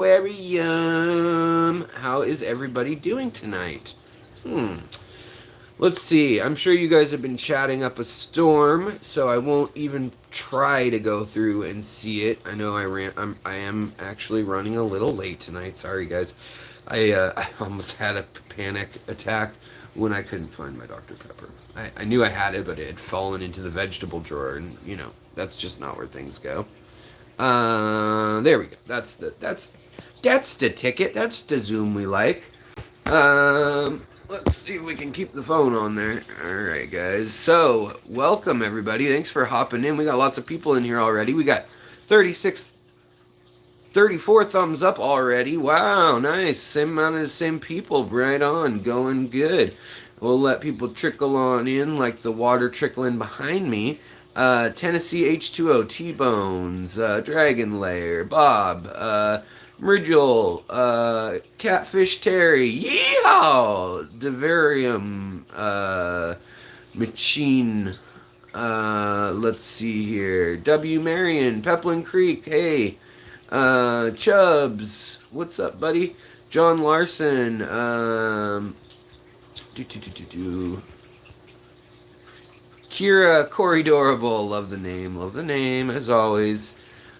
Aquarium. How is everybody doing tonight? Let's see. I'm sure you guys have been chatting up a storm, so I won't even try to go through and see it. I know I am actually running a little late tonight. Sorry, guys. I almost had a panic attack when I couldn't find my Dr. Pepper. I knew I had it, but it had fallen into the vegetable drawer, and that's just not where things go. There we go. That's the ticket. That's the Zoom we like. Let's see if we can keep the phone on there. Alright, guys. So, welcome, everybody. Thanks for hopping in. We got lots of people in here already. We got 36, 34 thumbs up already. Wow, nice. Same amount of the same people. Right on. Going good. We'll let people trickle on in like the water trickling behind me. Tennessee H2O, T-Bones, Dragon Lair, Bob, Mridgel, Catfish Terry, yeehaw! Devarium, Machine, let's see here, W. Marion, Peplin Creek, hey, Chubbs, what's up, buddy? John Larson, Kira Corridorable, love the name, as always.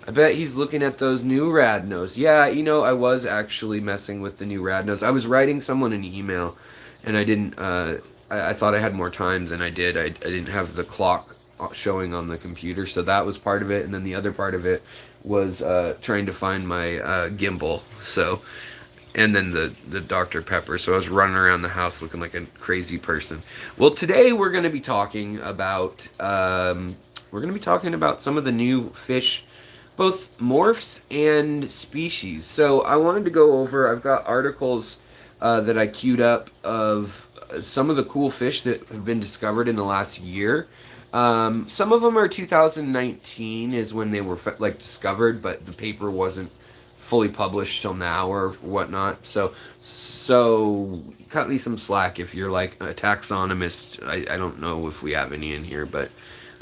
I bet he's looking at those new Radnos. Yeah, I was actually messing with the new Radnos. I was writing someone an email, and I didn't, I thought I had more time than I did. I didn't have the clock showing on the computer, so that was part of it, and then the other part of it was trying to find my gimbal, so... And then the Dr. Pepper. So I was running around the house looking like a crazy person. Well, today we're going to be talking about some of the new fish, both morphs and species. So I wanted to go over. I've got articles that I queued up of some of the cool fish that have been discovered in the last year. Some of them are 2019 is when they were discovered, but the paper wasn't fully published till now or whatnot. So cut me some slack if you're like a taxonomist. I don't know if we have any in here, but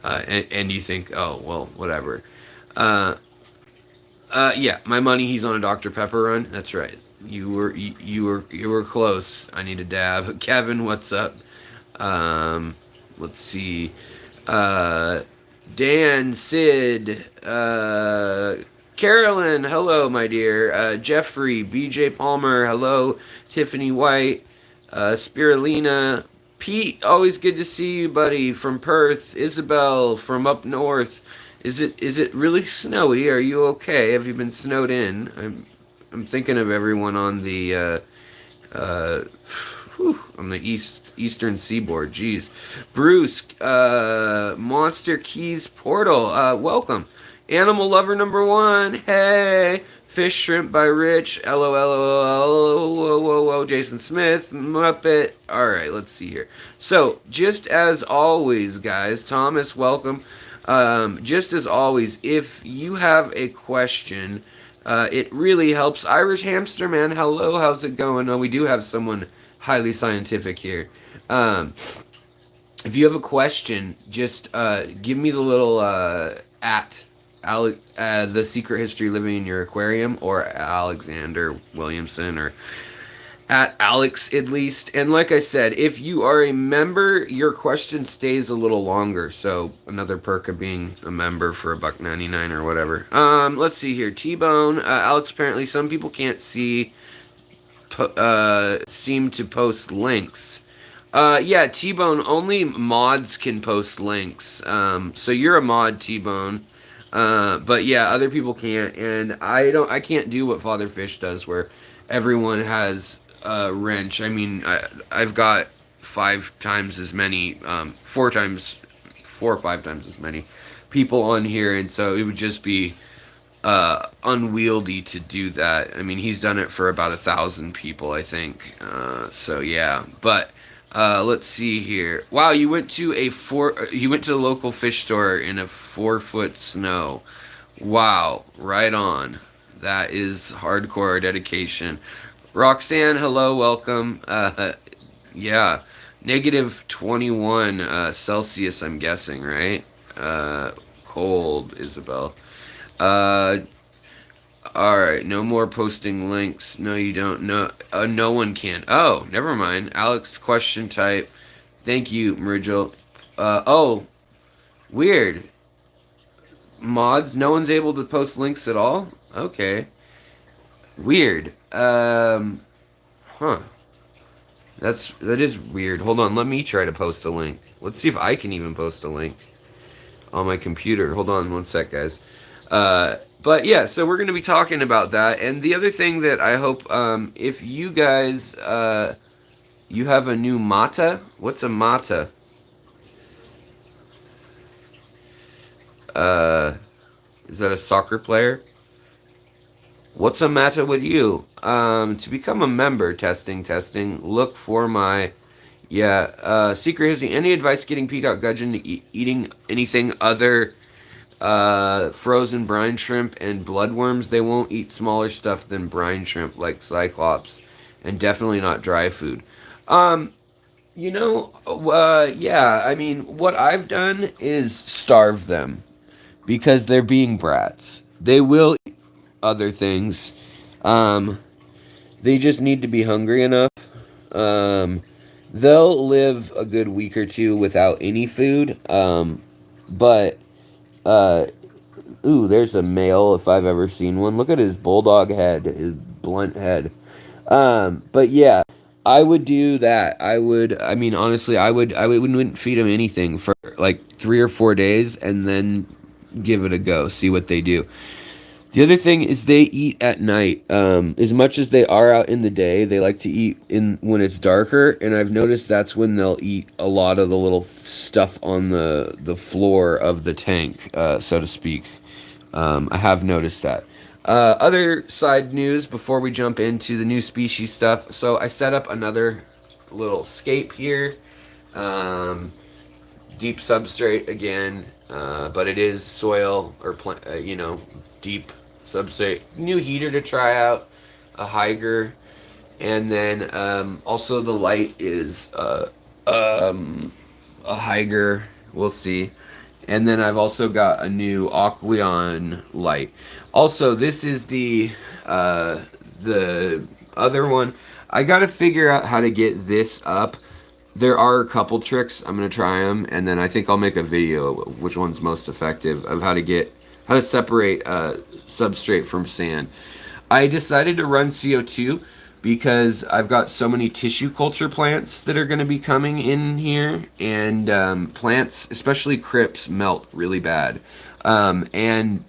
and you think, oh well, whatever. Yeah, my money. He's on a Dr. Pepper run. That's right. You were close. I need a dab. Kevin, what's up? Let's see. Dan, Sid, Carolyn, hello, my dear. Jeffrey, BJ Palmer, hello. Tiffany White, Spirulina, Pete, always good to see you, buddy. From Perth, Isabel, from up north. Is it really snowy? Are you okay? Have you been snowed in? I'm thinking of everyone on the on the eastern seaboard. Jeez, Bruce, Monster Keys Portal, welcome. Animal Lover number 1, hey! Fish Shrimp by Rich, LOL, Jason Smith, Muppet. Alright, let's see here. So, just as always, guys, Thomas, welcome. Just as always, if you have a question, it really helps. Irish Hamster Man, hello, how's it going? Oh, we do have someone highly scientific here. If you have a question, just give me the little at The Secret History Living in Your Aquarium, or Alexander Williamson, or at Alex at least. And like I said, if you are a member, your question stays a little longer. So another perk of being a member for $1.99 or whatever. Let's see here. T-Bone, Alex, apparently some people can't seem to post links. Yeah, T-Bone, only mods can post links. So you're a mod, T-Bone. But yeah, other people can't, and I can't do what Father Fish does, where everyone has a wrench. I mean, I've got 5 times as many, 4 or 5 times as many people on here, and so it would just be unwieldy to do that. I mean, he's done it for about 1,000 people, I think. So yeah, but. Let's see here. Wow, you went to the local fish store in a 4-foot snow. Wow, right on. That is hardcore dedication. Roxanne, hello, welcome. Yeah, -21 Celsius, I'm guessing, right? Cold, Isabel. All right, no more posting links. No, you don't. No, no one can. Oh, never mind. Alex question type. Thank you, Marigel. Oh, weird. Mods. No one's able to post links at all. Okay. Weird. Huh. That is weird. Hold on. Let me try to post a link. Let's see if I can even post a link on my computer. Hold on one sec, guys. But yeah, so we're going to be talking about that. And the other thing that I hope, if you guys, you have a new mata. What's a mata? Is that a soccer player? What's a mata with you? To become a member, testing, look for my, secret history. Any advice getting peacock gudgeon to eating anything other frozen brine shrimp and bloodworms? They won't eat smaller stuff than brine shrimp like cyclops, and definitely not dry food. Yeah, I mean, what I've done is starve them because they're being brats. They will eat other things. They just need to be hungry enough. They'll live a good week or two without any food. But ooh, there's a male if I've ever seen one. Look at his bulldog head, his blunt head. But yeah, I would do that. I mean, honestly, I wouldn't feed them anything for like 3 or 4 days and then give it a go, see what they do. The other thing is they eat at night. As much as they are out in the day, they like to eat in when it's darker, and I've noticed that's when they'll eat a lot of the little stuff on the floor of the tank, so to speak. I have noticed that. Other side news before we jump into the new species stuff. So I set up another little scape here. Deep substrate again, but it is soil or deep substrate. New heater to try out, a Higer, and then also the light is a Higer. We'll see. And then I've also got a new Aquarium light. Also, this is the other one. I got to figure out how to get this up. There are a couple tricks. I'm going to try them, and then I think I'll make a video of which one's most effective of how to separate substrate from sand. I decided to run CO2 because I've got so many tissue culture plants that are going to be coming in here, and plants, especially crypts, melt really bad. And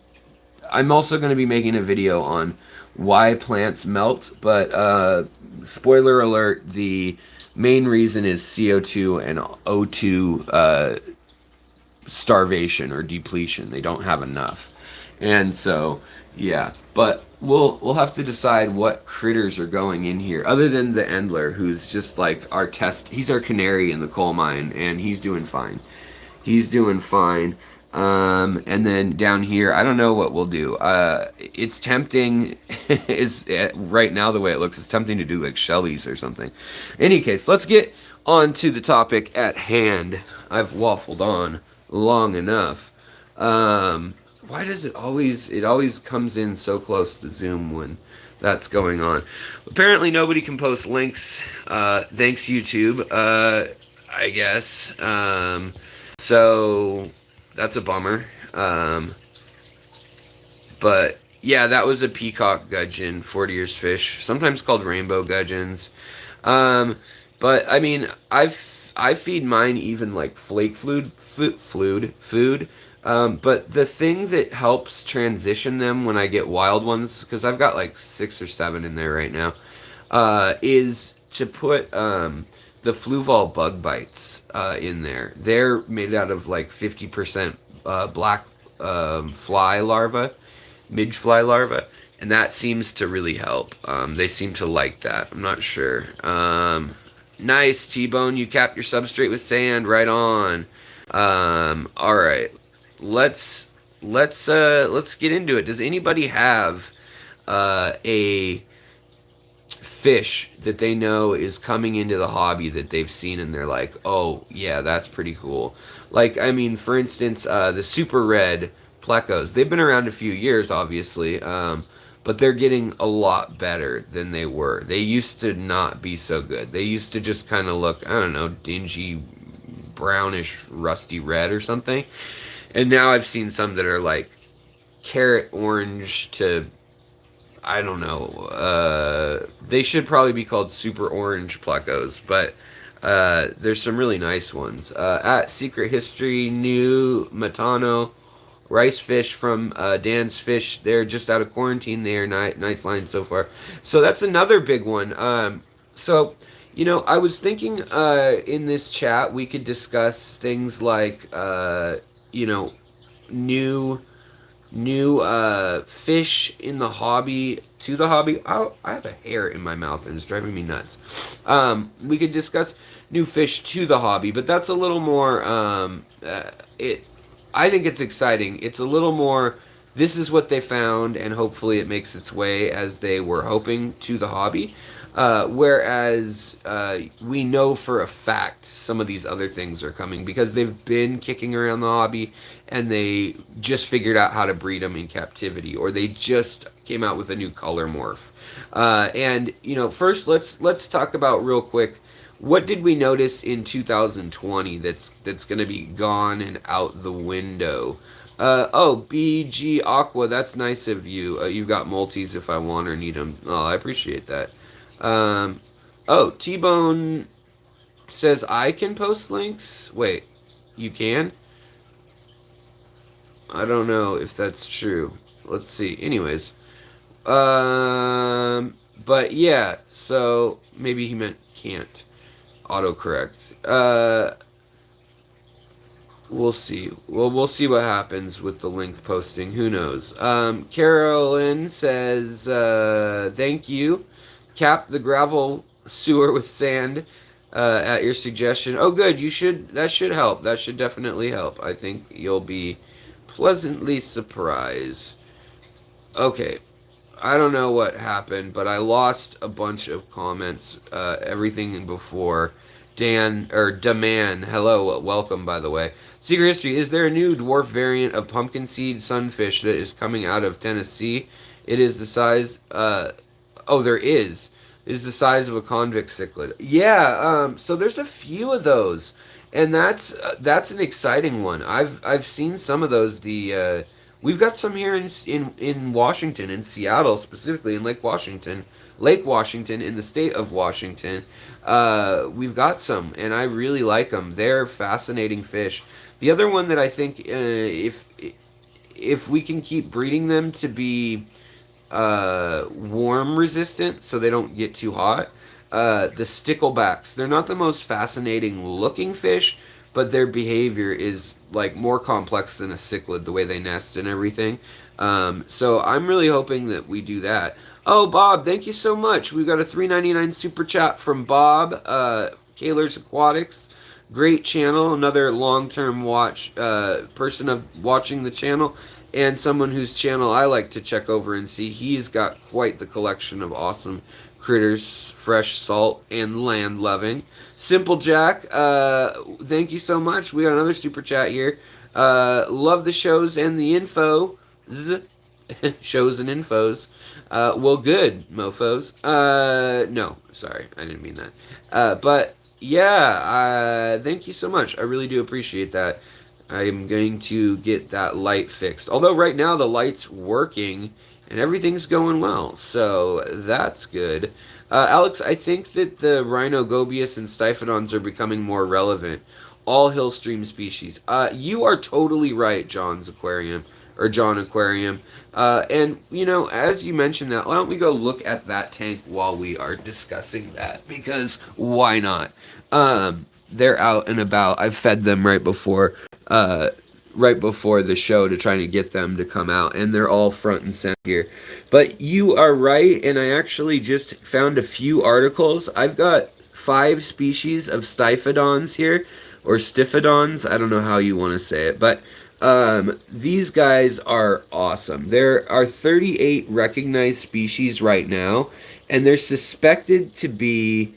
I'm also going to be making a video on why plants melt, but spoiler alert, the main reason is CO2 and O2 starvation or depletion. They don't have enough. And so, yeah, but we'll have to decide what critters are going in here, other than the Endler, who's just like our test. He's our canary in the coal mine, and he's doing fine. He's doing fine. And then down here, I don't know what we'll do. It's tempting, is right now the way it looks, it's tempting to do like Shelly's or something. In any case, let's get on to the topic at hand. I've waffled on long enough. Why does it always comes in so close to Zoom when that's going on? Apparently nobody can post links. Thanks YouTube, I guess. So that's a bummer. But yeah, that was a peacock gudgeon, 40 years fish, sometimes called rainbow gudgeons. But I mean, I feed mine even like flake food. But the thing that helps transition them when I get wild ones, because I've got like 6 or 7 in there right now, is to put the Fluval bug bites in there. They're made out of like 50% black fly larva, midge fly larva, and that seems to really help. They seem to like that. I'm not sure. Nice, T-Bone. You capped your substrate with sand. Right on. All right. Let's get into it. Does anybody have a fish that they know is coming into the hobby that they've seen and they're like, oh yeah, that's pretty cool? Like, I mean, for instance, the super red plecos. They've been around a few years, obviously, but they're getting a lot better than they were. They used to not be so good. They used to just kind of look, I don't know, dingy, brownish, rusty red or something. And now I've seen some that are like carrot orange to, I don't know. They should probably be called super orange plecos, but there's some really nice ones. At Secret History, New Matano, rice fish from Dan's Fish. They're just out of quarantine. They are nice lines so far. So that's another big one. So, I was thinking in this chat we could discuss things like, new fish in the hobby, to the hobby. I have a hair in my mouth and it's driving me nuts. We could discuss new fish to the hobby, but that's a little more I think it's exciting. It's a little more, this is what they found and hopefully it makes its way as they were hoping to the hobby. Whereas we know for a fact some of these other things are coming because they've been kicking around the hobby and they just figured out how to breed them in captivity, or they just came out with a new color morph. And first let's talk about real quick, what did we notice in 2020 that's going to be gone and out the window? BG Aqua, that's nice of you. You've got multis if I want or need them. Oh, I appreciate that. T-Bone says I can post links. Wait, you can? I don't know if that's true. Let's see. Anyways. But yeah, so maybe he meant can't. Autocorrect. We'll see. Well, we'll see what happens with the link posting. Who knows? Carolyn says, thank you. Cap the gravel sewer with sand at your suggestion. Oh, good. That should help. That should definitely help. I think you'll be pleasantly surprised. Okay. I don't know what happened, but I lost a bunch of comments. Everything before. Daman, hello, welcome, by the way. Secret History, is there a new dwarf variant of pumpkin seed sunfish that is coming out of Tennessee? It is the size, there is. It is the size of a convict cichlid. Yeah, so there's a few of those, and that's an exciting one. I've seen some of those. We've got some here in Washington, in Seattle specifically, in Lake Washington, in the state of Washington. We've got some, and I really like them. They're fascinating fish. The other one that I think, if we can keep breeding them to be warm resistant, so they don't get too hot, the sticklebacks. They're not the most fascinating looking fish, but their behavior is like more complex than a cichlid, the way they nest and everything. So I'm really hoping that we do that. Oh, Bob, thank you so much. We've got a $3.99 super chat from Bob, Kaler's Aquatics. Great channel, another long-term person of watching the channel, and someone whose channel I like to check over and see. He's got quite the collection of awesome critters, fresh salt, and land-loving. Simple Jack, thank you so much. We got another super chat here. Love the shows and the info. Shows and infos. Well, good, mofos. No, sorry, I didn't mean that. But yeah, thank you so much. I really do appreciate that. I'm going to get that light fixed. Although right now the light's working and everything's going well, so that's good. Alex, I think that the rhino gobies and stiphodons are becoming more relevant. All hill stream species. You are totally right, John Aquarium. And, as you mentioned that, why don't we go look at that tank while we are discussing that? Because why not? They're out and about. I've fed them right before the show to try to get them to come out, and they're all front and center here. But you are right, and I actually just found a few articles. I've got 5 species of stiphodons here, or stiphodons. I don't know how you want to say it, but these guys are awesome. There are 38 recognized species right now, and they're suspected to be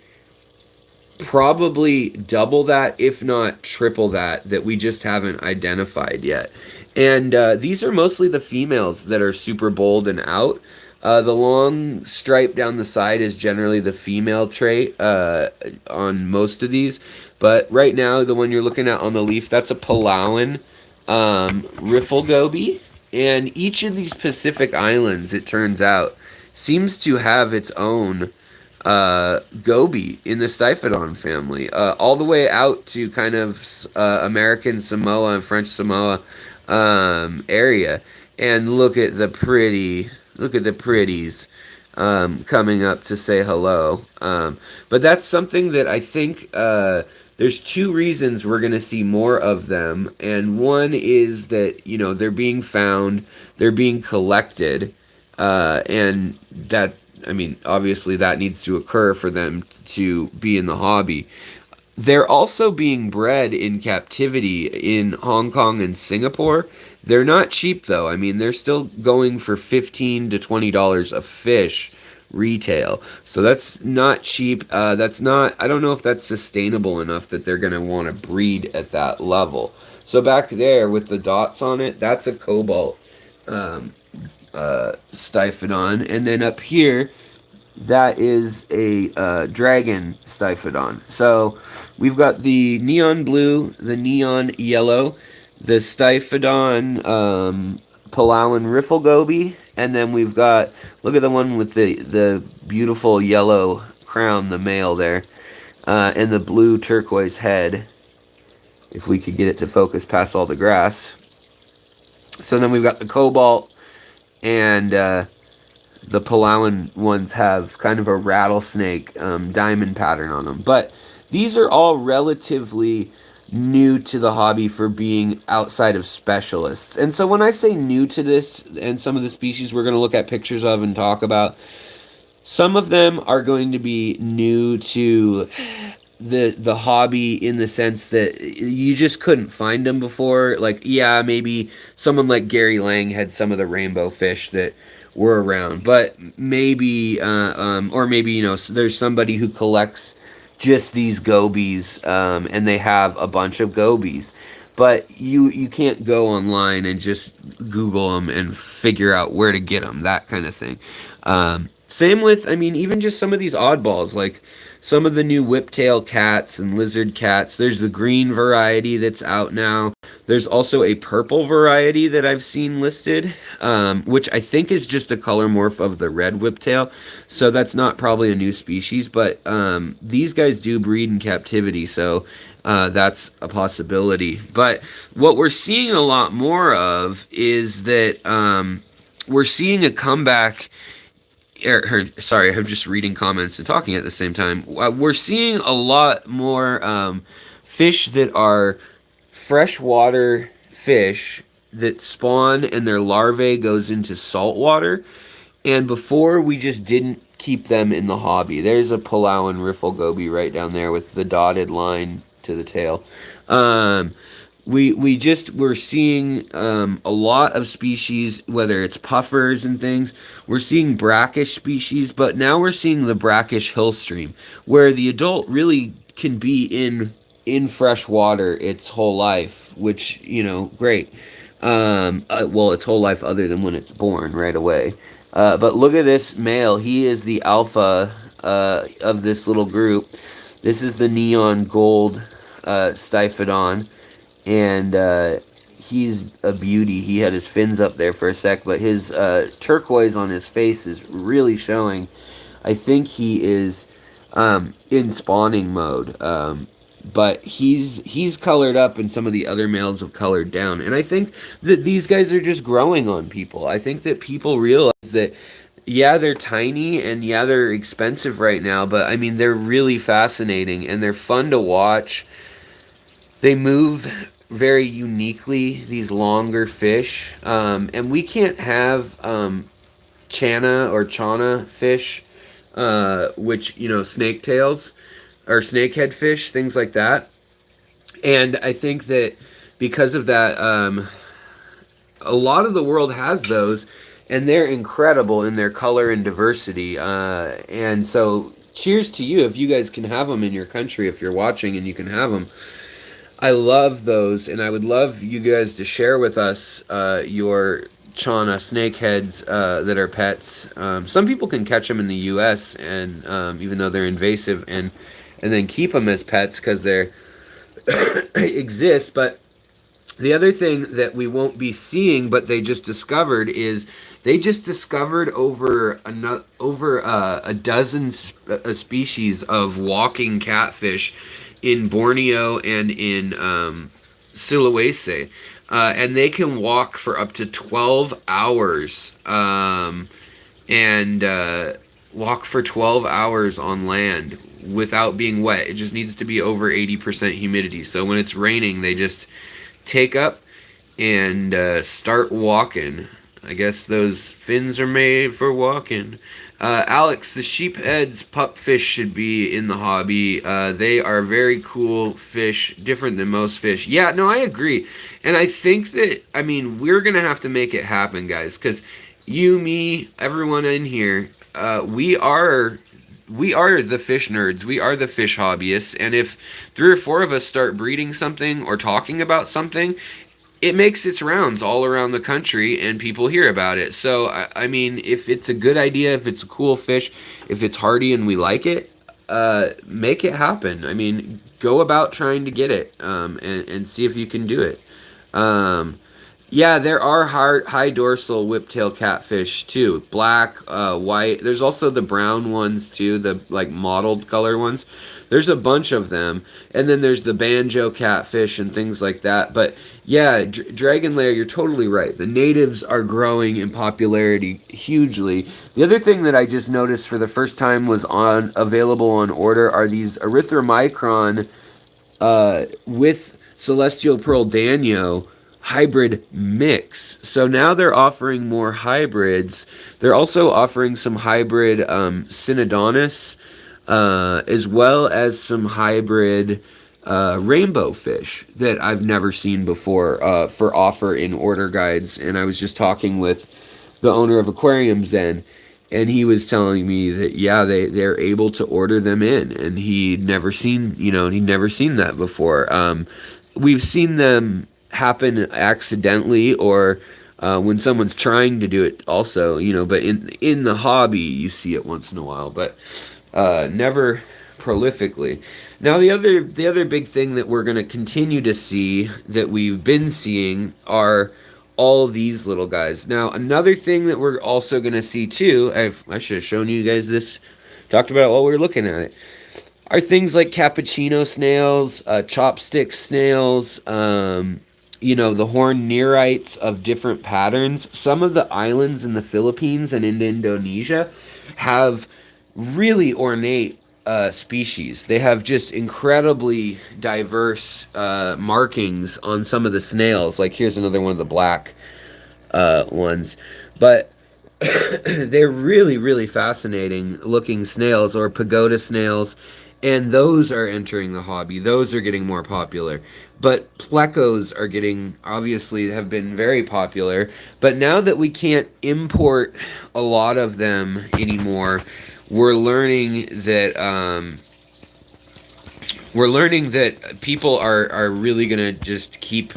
probably double that, if not triple that we just haven't identified yet. And these are mostly the females that are super bold and out. The long stripe down the side is generally the female trait on most of these. But right now, the one you're looking at on the leaf, that's a Palawan riffle goby. And each of these Pacific islands, it turns out, seems to have its own goby in the stiphodon family, all the way out to kind of American Samoa and French Samoa area. And look at the pretties coming up to say hello. But that's something that I think there's two reasons we're going to see more of them. And one is that, you know, they're being found, they're being collected, and that, I mean, obviously that needs to occur for them to be in the hobby. They're also being bred in captivity in Hong Kong and Singapore. They're not cheap though. I mean, they're still going for $15 to $20 a fish retail. So that's not cheap. That's not, I don't know if that's sustainable enough that they're going to want to breed at that level. So back there with the dots on it, that's a cobalt stiphodon. And then up here, that is a dragon stiphodon. So we've got the neon blue, the neon yellow, the stiphodon Palawan riffle goby, and then we've got, look at the one with the beautiful yellow crown, the male there, and the blue turquoise head, if we could get it to focus past all the grass. So then we've got the cobalt, and the Palawan ones have kind of a rattlesnake diamond pattern on them. But these are all relatively new to the hobby for being outside of specialists. And so when I say new to this and some of the species we're going to look at pictures of and talk about, some of them are going to be new to the hobby in the sense that you just couldn't find them before. Like, yeah, maybe someone like Gary Lang had some of the rainbow fish that were around, but maybe or maybe, you know, there's somebody who collects just these gobies and they have a bunch of gobies, but you can't go online and just Google them and figure out where to get them, that kind of thing. Same with, I mean, even just some of these oddballs, like some of the new whiptail cats and lizard cats. There's the green variety that's out now. There's also a purple variety that I've seen listed, which I think is just a color morph of the red whiptail. So that's not probably a new species, but these guys do breed in captivity, so that's a possibility. But what we're seeing a lot more of is that we're seeing a comeback. Sorry, I'm just reading comments and talking at the same time. We're seeing a lot more fish that are freshwater fish that spawn and their larvae goes into salt water. And before, we just didn't keep them in the hobby. There's a Palawan riffle goby right down there with the dotted line to the tail. We're seeing a lot of species, whether it's puffers and things. We're seeing brackish species, but now we're seeing the brackish hill stream, where the adult really can be in fresh water its whole life, which, you know, great. Well, its whole life other than when it's born right away. But look at this male. He is the alpha of this little group. This is the neon gold stiphodon. And he's a beauty. He had his fins up there for a sec, but his turquoise on his face is really showing. I think he is in spawning mode, but he's colored up, and some of the other males have colored down. And I think that these guys are just growing on people. I think that people realize that, yeah, they're tiny, and yeah, they're expensive right now, but I mean, they're really fascinating, and they're fun to watch. They move very uniquely, these longer fish, and we can't have chana fish, which, you know, snake tails or snakehead fish, things like that. And I think that because of that, a lot of the world has those, and they're incredible in their color and diversity. And so cheers to you if you guys can have them in your country, if you're watching and you can have them. I love those, and I would love you guys to share with us your Chana snakeheads that are pets. Some people can catch them in the U.S. and even though they're invasive, and then keep them as pets because they're exist. But the other thing that we won't be seeing, but they just discovered, is they just discovered over a dozen species of walking catfish in Borneo and in Sulawesi. And they can walk for up to 12 hours and walk for 12 hours on land without being wet. It just needs to be over 80% humidity. So when it's raining, they just take up and start walking. I guess those fins are made for walking. Alex, the sheepheads pupfish should be in the hobby. They are very cool fish, different than most fish. Yeah, no, I agree. And I think that, I mean, we're going to have to make it happen, guys, because you, me, everyone in here, we are the fish nerds. We are the fish hobbyists. And if 3 or 4 of us start breeding something or talking about something, it makes its rounds all around the country and people hear about it. So, I mean, if it's a good idea, if it's a cool fish, if it's hardy and we like it, make it happen. I mean, go about trying to get it and see if you can do it. Yeah, there are high dorsal whiptail catfish too. Black, white. There's also the brown ones too, the like mottled color ones. There's a bunch of them. And then there's the banjo catfish and things like that. But yeah, dragon layer, you're totally right. The natives are growing in popularity hugely. The other thing that I just noticed for the first time was available on order are these erythromicron with celestial pearl danio hybrid mix. So now they're offering more hybrids. They're also offering some hybrid Synodontis, as well as some hybrid rainbow fish that I've never seen before for offer in order guides. And I was just talking with the owner of Aquarium Zen, and he was telling me that yeah, they're able to order them in, and he'd never seen that before. We've seen them happen accidentally or when someone's trying to do it also, but in the hobby you see it once in a while, but never prolifically. Now the other big thing that we're going to continue to see that we've been seeing are all these little guys. Now another thing that we're also going to see too, I should have shown you guys this, talked about it while we were looking at it, are things like cappuccino snails, chopstick snails, the horned nereids of different patterns. Some of the islands in the Philippines and in Indonesia have really ornate species. They have just incredibly diverse markings on some of the snails. Like here's another one of the black ones. But they're really, really fascinating looking snails, or pagoda snails. And those are entering the hobby. Those are getting more popular. But plecos are obviously have been very popular. But now that we can't import a lot of them anymore, we're learning that people are really going to just keep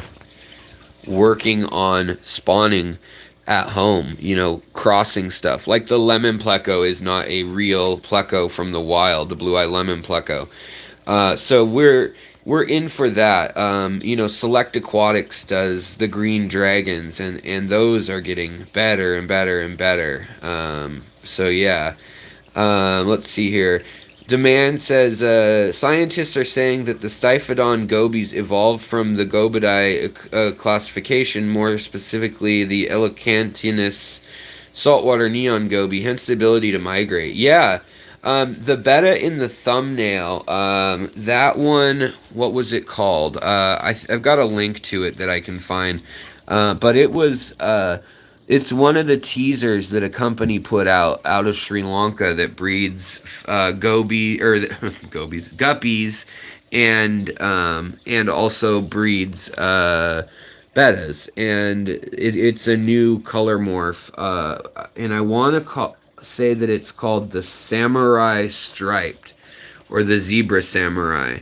working on spawning at home, crossing stuff. Like the lemon pleco is not a real pleco from the wild, the blue-eye lemon pleco. So we're in for that. Select Aquatics does the green dragons, and those are getting better and better and better. So yeah. Let's see here. Demand says scientists are saying that the stiphodon gobies evolved from the gobidae classification, more specifically the Elecantinus saltwater neon goby, hence the ability to migrate. Yeah, the Betta in the thumbnail, that one, what was it called? I've got a link to it that I can find, but it was... it's one of the teasers that a company put out of Sri Lanka that breeds guppies, and also breeds bettas, and it's a new color morph, and I want to say that it's called the samurai striped or the zebra samurai.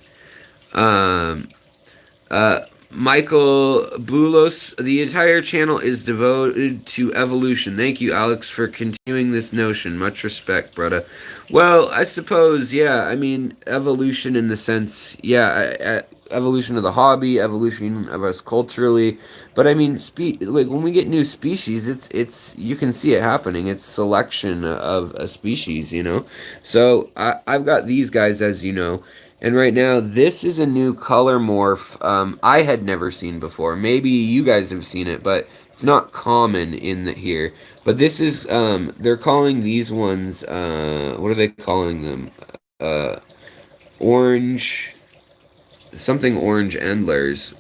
Michael Boulos, the entire channel is devoted to evolution. Thank you, Alex, for continuing this notion. Much respect, brother. Well, I suppose, yeah. I mean, evolution in the sense, yeah, evolution of the hobby, evolution of us culturally. But I mean, like when we get new species, it's you can see it happening. It's selection of a species, you know. So I've got these guys, as you know. And right now, this is a new color morph I had never seen before. Maybe you guys have seen it, but it's not common in here. But this is, they're calling these ones, what are they calling them? Uh, orange, something orange endlers.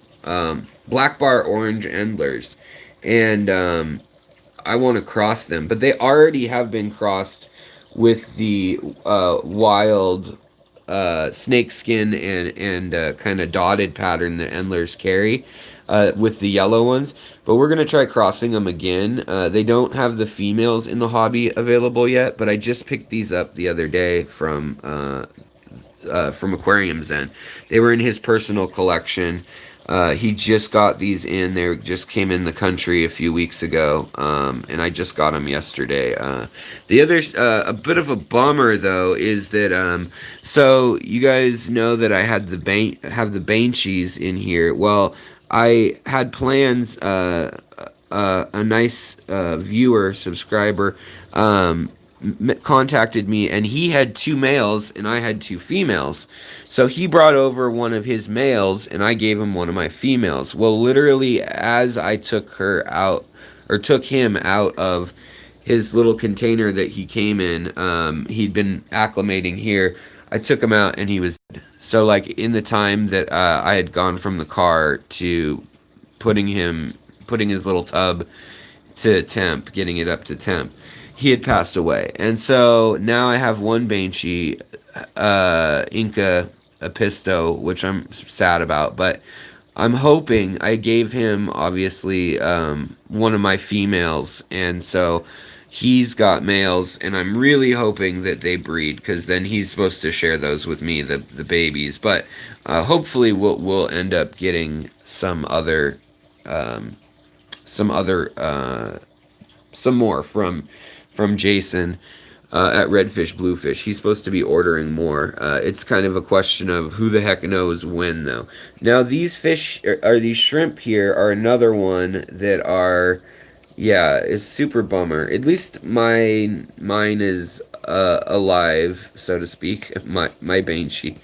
Black bar orange endlers. And I want to cross them. But they already have been crossed with the wild snake skin and kind of dotted pattern that endlers carry with the yellow ones. But we're gonna try crossing them again. They don't have the females in the hobby available yet, but I just picked these up the other day from Aquarium Zen. They were in his personal collection. He just got these in. They just came in the country a few weeks ago, and I just got them yesterday. The other, a bit of a bummer though, is that so you guys know that I had have the Banshees in here. Well, I had plans. A nice viewer subscriber contacted me, and he had two males and I had two females. So he brought over one of his males and I gave him one of my females. Well, literally as I took her out, or took him out of his little container that he came in, he'd been acclimating here. I took him out and he was dead. So like in the time that I had gone from the car to putting his little tub to temp, getting it up to temp, he had passed away. And so now I have one Banshee, Inca Apisto, which I'm sad about, but I'm hoping. I gave him obviously one of my females, and so he's got males, and I'm really hoping that they breed, because then he's supposed to share those with me, the babies. But hopefully we'll end up getting some more from Jason at Redfish Bluefish. He's supposed to be ordering more. It's kind of a question of who the heck knows when, though. Now, these fish, or these shrimp here, are another one that are, yeah, is super bummer. At least mine is alive, so to speak. My Banshee.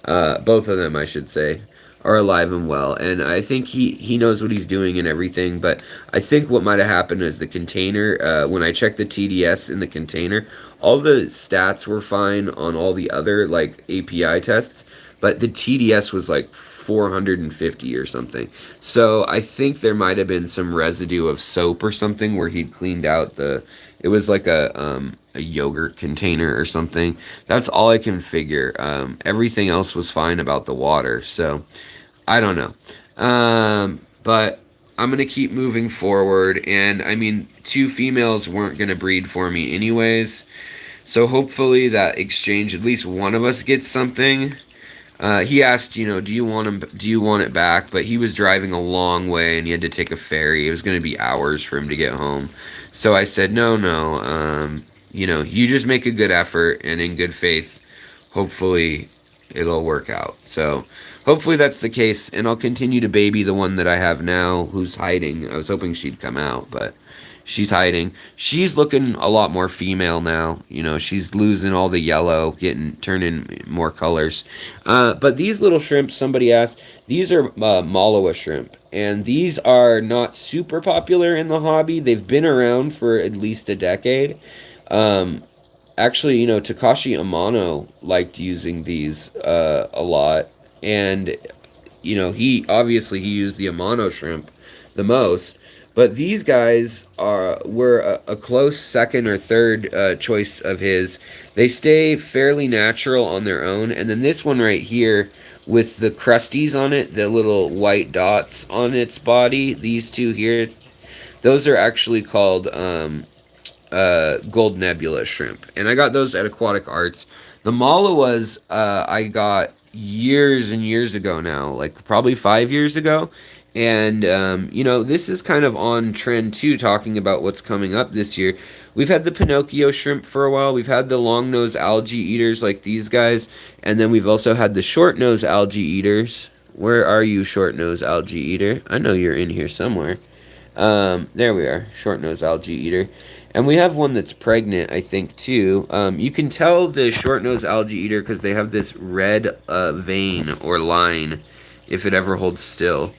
Both of them, I should say, are alive and well, and I think he knows what he's doing and everything. But I think what might have happened is the container, when I checked the TDS in the container, all the stats were fine on all the other like API tests, but the TDS was like 450 or something. So I think there might have been some residue of soap or something where he'd cleaned out it was like a yogurt container or something. That's all I can figure. Everything else was fine about the water, so I don't know. But I'm going to keep moving forward, and I mean, two females weren't going to breed for me anyways, so hopefully that exchange, at least one of us gets something. He asked, do you want it back? But he was driving a long way and he had to take a ferry. It was going to be hours for him to get home. So I said, no. You just make a good effort, and in good faith, hopefully it'll work out. So hopefully that's the case, and I'll continue to baby the one that I have now, who's hiding. I was hoping she'd come out, but she's hiding. She's looking a lot more female now. She's losing all the yellow, turning more colors. But these little shrimps, somebody asked, these are Malawa shrimp. And these are not super popular in the hobby. They've been around for at least a decade. Actually, Takashi Amano liked using these a lot. And, he used the Amano shrimp the most. But these guys were a close second or third choice of his. They stay fairly natural on their own. And then this one right here with the crusties on it, the little white dots on its body, these two here, those are actually called gold nebula shrimp. And I got those at Aquatic Arts. The Malawas I got years and years ago now, like probably 5 years ago. And, you know, this is kind of on trend too, talking about what's coming up this year. We've had the Pinocchio shrimp for a while. We've had the long nose algae eaters like these guys. And then we've also had the short nose algae eaters. Where are you, short nose algae eater? I know you're in here somewhere. There we are, short nose algae eater. And we have one that's pregnant, I think, too. You can tell the short nose algae eater because they have this red vein or line, if it ever holds still,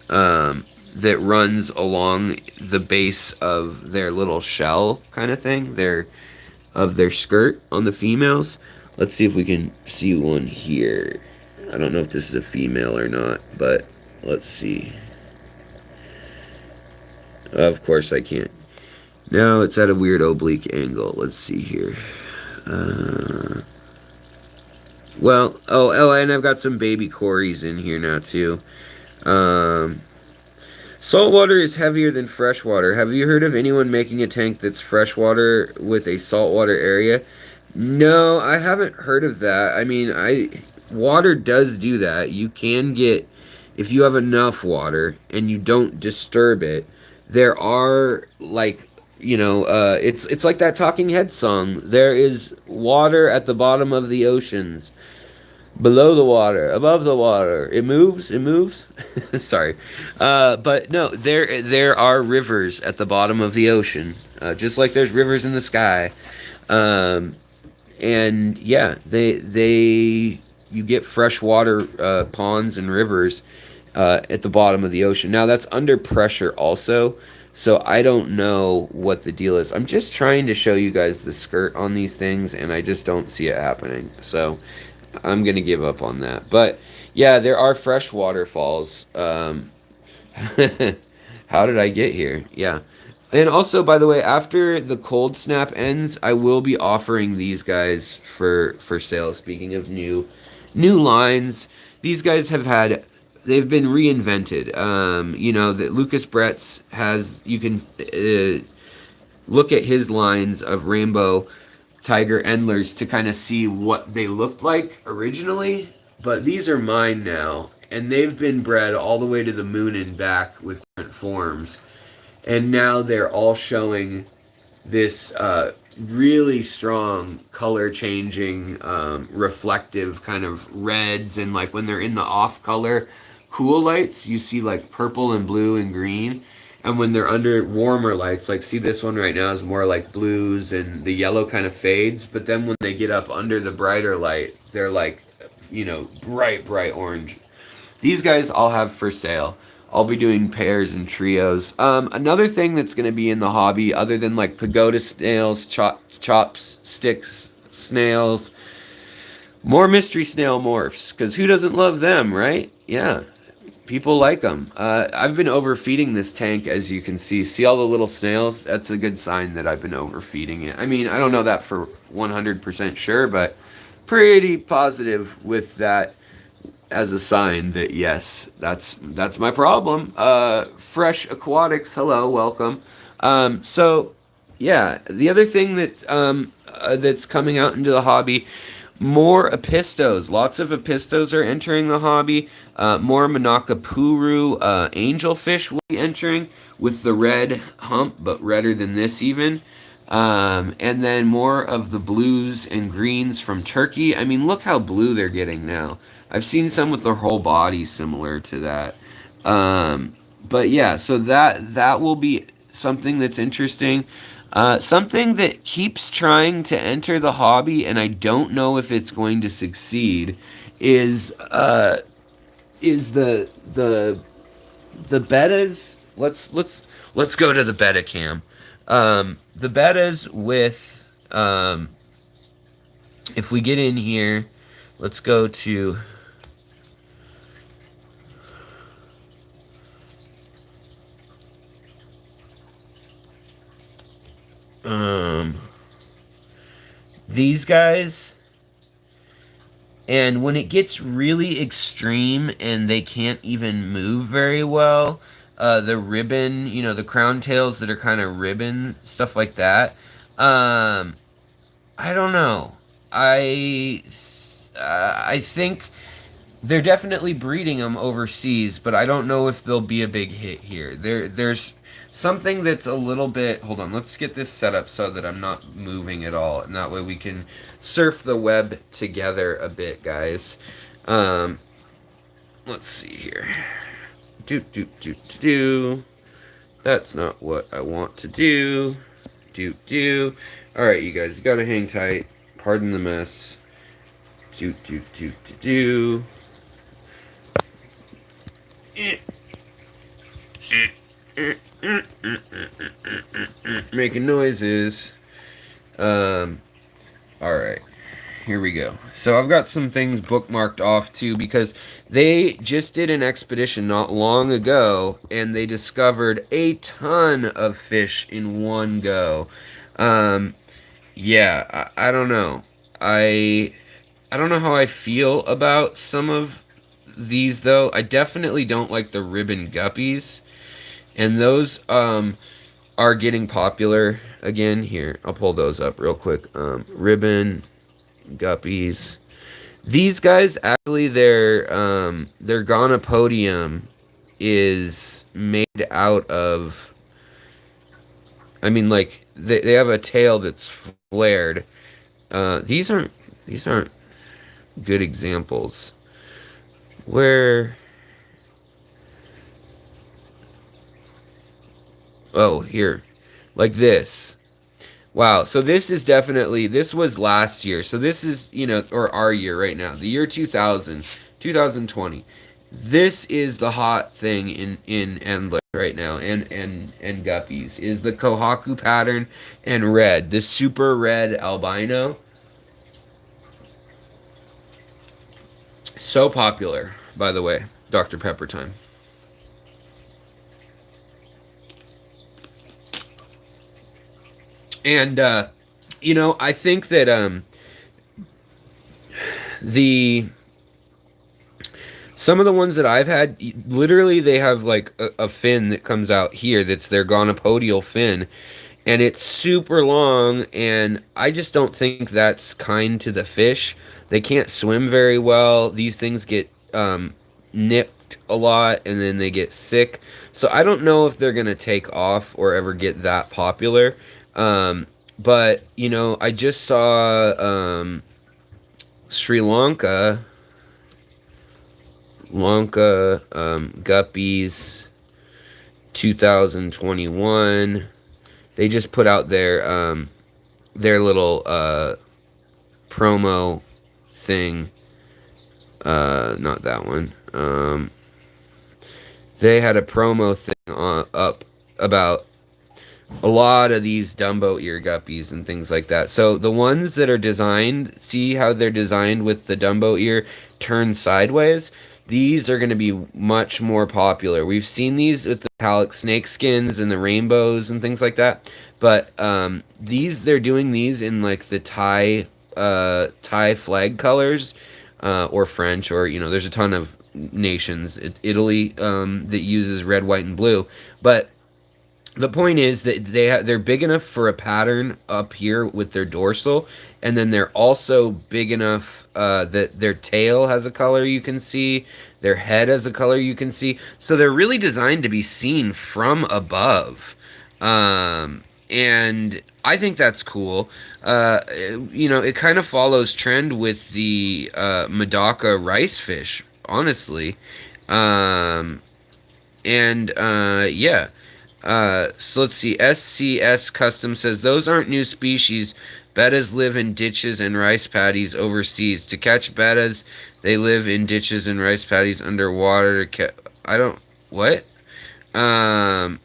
that runs along the base of their little shell kind of thing, of their skirt on the females. Let's see if we can see one here. I don't know if this is a female or not, but let's see. Of course I can't. No, it's at a weird oblique angle. Let's see here. Oh, and I've got some baby cories in here now too. Um, Saltwater is heavier than freshwater. Have you heard of anyone making a tank that's freshwater with a saltwater area? No, I haven't heard of that. I mean, water does do that. You can get, if you have enough water and you don't disturb it, there are like, it's like that Talking Heads song. There is water at the bottom of the oceans, below the water, above the water. It moves. It moves. Sorry, but no, there are rivers at the bottom of the ocean, just like there's rivers in the sky. And yeah, you get freshwater ponds and rivers at the bottom of the ocean. Now that's under pressure also, so I don't know what the deal is. I'm just trying to show you guys the skirt on these things, and I just don't see it happening. So I'm gonna give up on that. But yeah, there are fresh waterfalls. How did I get here? Yeah. And also, by the way, after the cold snap ends, I will be offering these guys for sale. Speaking of new lines, these guys they've been reinvented. That Lucas Bretz has. You can look at his lines of rainbow tiger endlers to kind of see what they looked like originally. But these are mine now, and they've been bred all the way to the moon and back with different forms. And now they're all showing this really strong color changing, reflective kind of reds. And like when they're in the off color cool lights, you see like purple and blue and green. And when they're under warmer lights, like see this one right now is more like blues and the yellow kind of fades. But then when they get up under the brighter light, they're like, bright orange. These guys I'll have for sale. I'll be doing pairs and trios. Another thing that's going to be in the hobby, other than like pagoda snails, chopsticks snails, more mystery snail morphs, because who doesn't love them, right? Yeah, people like them. I've been overfeeding this tank, as you can see. See all the little snails? That's a good sign that I've been overfeeding it. I mean, I don't know that for 100% sure, but pretty positive with that as a sign that yes, that's my problem. Fresh Aquatics, hello, welcome. So yeah, the other thing that's coming out into the hobby, more apistos. Lots of apistos are entering the hobby. More Manakapuru angelfish will be entering with the red hump, but redder than this even. And then more of the blues and greens from Turkey. I mean, look how blue they're getting now. I've seen some with their whole body similar to that. But yeah, so that will be something that's interesting. Something that keeps trying to enter the hobby, and I don't know if it's going to succeed, is the Bettas. Let's go to the Betta cam. The Bettas with if we get in here, let's go to these guys. And when it gets really extreme and they can't even move very well, the ribbon, the crown tails that are kind of ribbon, stuff like that. I don't know. I think they're definitely breeding them overseas, but I don't know if they'll be a big hit here. There's something that's a little bit. Hold on, let's get this set up so that I'm not moving at all, and that way we can surf the web together a bit, guys. Um, let's see here. Do. That's not what I want to do. Do. All right, you guys, you gotta hang tight. Pardon the mess. Do. Making noises. Alright. Here we go. So I've got some things bookmarked off too because they just did an expedition not long ago and they discovered a ton of fish in one go. Yeah, I don't know. I don't know how I feel about some of these though. I definitely don't like the ribbon guppies. And those are getting popular again. Here, I'll pull those up real quick. Ribbon guppies. These guys actually their gonopodium is made out of, I mean, like they have a tail that's flared. These aren't good examples. Where, oh, here. Like this. Wow, so this is definitely, this was last year. So this is, or our year right now. The year 2000, 2020. This is the hot thing in endless right now, and guppies, is the Kohaku pattern and red. The super red albino. So popular, by the way. Dr. Pepper time. And I think that the some of the ones that I've had, literally they have like a fin that comes out here that's their gonopodial fin, and it's super long, and I just don't think that's kind to the fish. They can't swim very well. These things get nipped a lot, and then they get sick. So I don't know if they're gonna take off or ever get that popular. But I just saw Sri Lanka Guppies 2021. They just put out their little promo thing. Not that one. They had a promo thing up about a lot of these Dumbo ear guppies and things like that. So the ones that are designed, see how they're designed with the Dumbo ear turned sideways? These are going to be much more popular. We've seen these with the metallic snake skins and the rainbows and things like that. But they're doing these in like the Thai flag colors, or French, or there's a ton of nations. Italy that uses red, white, and blue. But the point is that they're big enough for a pattern up here with their dorsal, and then they're also big enough that their tail has a color you can see, their head has a color you can see. So they're really designed to be seen from above, and I think that's cool. It kind of follows trend with the Medaka rice fish, honestly, yeah. So let's see. SCS Custom says, those aren't new species. Bettas live in ditches and rice paddies overseas. To catch bettas, they live in ditches and rice paddies underwater. I don't... What? I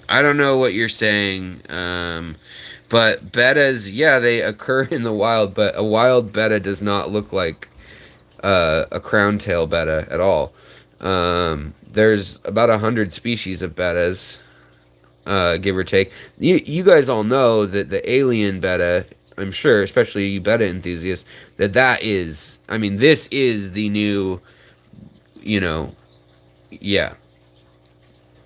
don't know what you're saying. But bettas, yeah, they occur in the wild, but a wild betta does not look like a crown tail betta at all. There's about 100 species of bettas, give or take. You guys all know that the alien betta, I'm sure, especially you betta enthusiasts, that is, I mean, this is the new, yeah.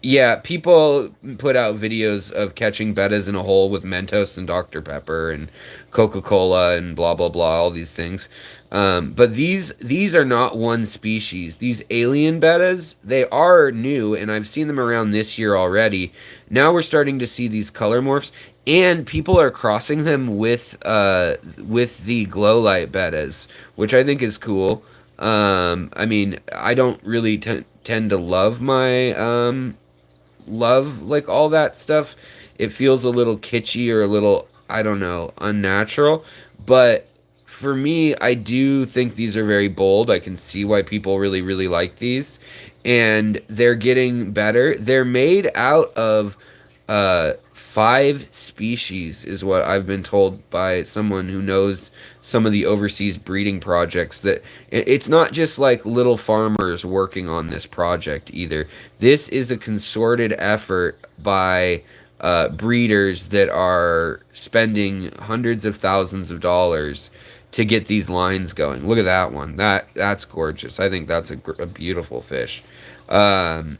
Yeah, people put out videos of catching bettas in a hole with Mentos and Dr. Pepper and Coca-Cola and blah blah blah, all these things. But these are not one species. These alien bettas, they are new, and I've seen them around this year already. Now we're starting to see these color morphs, and people are crossing them with the glow light bettas, which I think is cool. I mean, I don't really tend to love like all that stuff. It feels a little kitschy or a little, I don't know, unnatural. But for me, I do think these are very bold. I can see why people really, really like these. And they're getting better. They're made out of 5 species, is what I've been told by someone who knows some of the overseas breeding projects. That it's not just like little farmers working on this project either. This is a concerted effort by breeders that are spending hundreds of thousands of dollars to get these lines going. Look at that one. That's gorgeous. I think that's a beautiful fish. Um,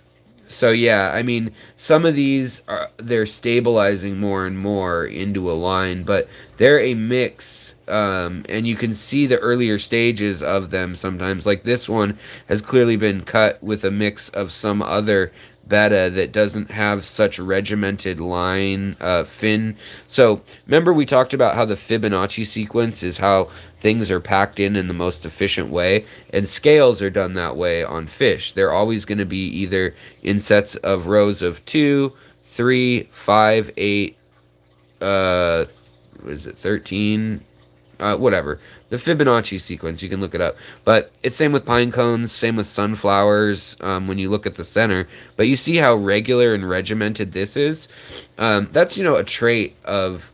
so yeah, I mean, some of these are, they're stabilizing more and more into a line, but they're a mix, and you can see the earlier stages of them sometimes. Like this one has clearly been cut with a mix of some other betta that doesn't have such regimented line fin. So remember we talked about how the Fibonacci sequence is how things are packed in the most efficient way, and scales are done that way on fish. They're always going to be either in sets of rows of 2, 3, 5, 8, what is it, 13, whatever. The Fibonacci sequence, you can look it up. But it's same with pine cones, same with sunflowers, when you look at the center. But you see how regular and regimented this is? That's, a trait of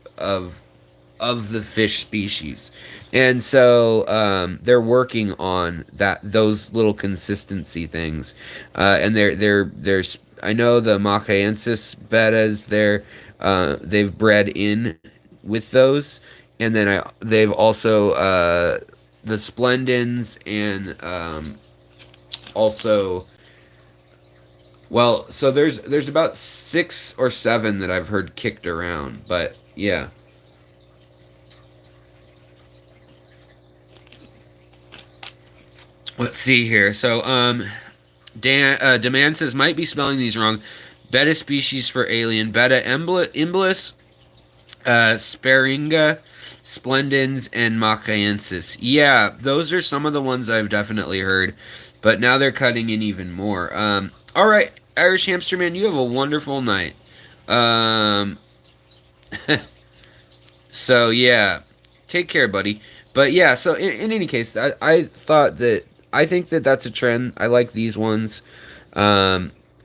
the fish species. And so they're working on those little consistency things. And there's I know the Machaensis bettas, they've bred in with those, and then they've also the Splendens, and also, well, so there's about 6 or 7 that I've heard kicked around, but yeah. Let's see here. So Demand says, might be spelling these wrong. Betta species for alien. Betta imbelis, Sparinga, Splendens, and Machaensis. Yeah, those are some of the ones I've definitely heard, but now they're cutting in even more. All right, Irish Hamster Man, you have a wonderful night. So yeah, take care, buddy. But yeah, so in any case, I think that that's a trend. I like these ones.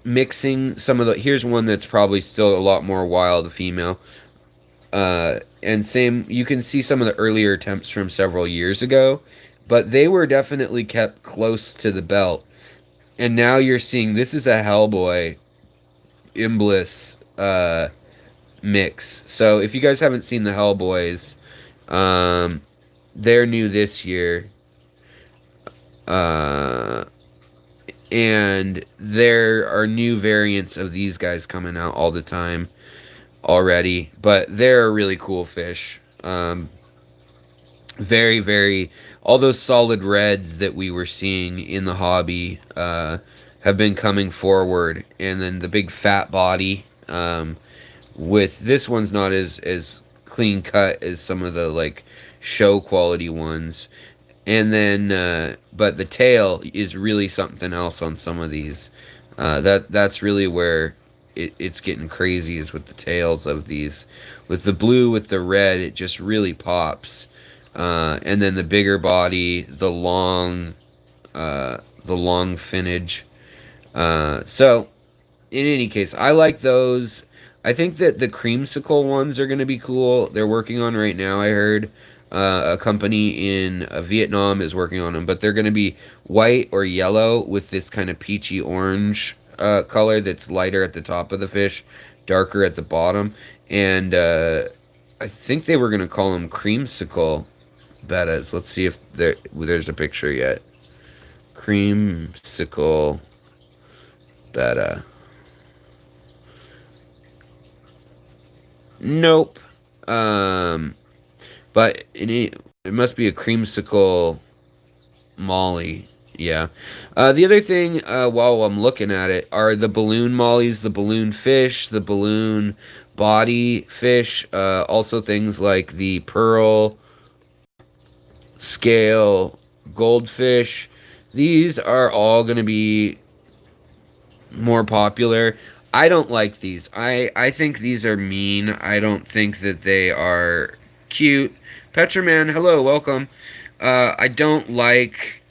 Mixing some of the, here's one that's probably still a lot more wild female. And same, you can see some of the earlier attempts from several years ago, but they were definitely kept close to the belt. And now you're seeing this is a Hellboy Imbliss mix. So if you guys haven't seen the Hellboys, they're new this year. And there are new variants of these guys coming out all the time already, but they're a really cool fish. Very, very, all those solid reds that we were seeing in the hobby have been coming forward, and then the big fat body. With this one's not as clean cut as some of the like show quality ones. And then, but the tail is really something else on some of these. That's really where it's getting crazy, is with the tails of these. With the blue, with the red, it just really pops. And then the bigger body, the long finnage. So, in any case, I like those. I think that the creamsicle ones are going to be cool. They're working on right now, I heard. A company in Vietnam is working on them, but they're going to be white or yellow with this kind of peachy orange color that's lighter at the top of the fish, darker at the bottom. And I think they were going to call them creamsicle bettas. Let's see if there's a picture yet. Creamsicle betta. Nope. Um, but it must be a creamsicle molly. Yeah. The other thing, while I'm looking at it, are the balloon mollies, the balloon fish, the balloon body fish. Also things like the pearl scale goldfish. These are all going to be more popular. I don't like these. I think these are mean. I don't think that they are cute. Petraman, hello, welcome. I don't like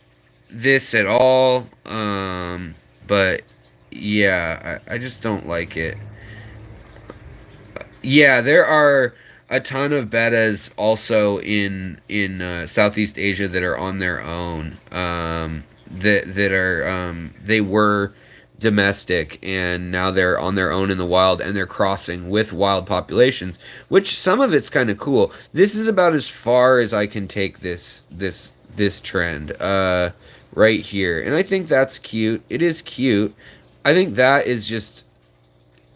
this at all. But yeah, I just don't like it. Yeah, there are a ton of bettas also in Southeast Asia that are on their own. That are they were domestic and now they're on their own in the wild and they're crossing with wild populations, which some of it's kind of cool. This is about as far as I can take this trend right here, and I think that's cute. It is cute. I think that is just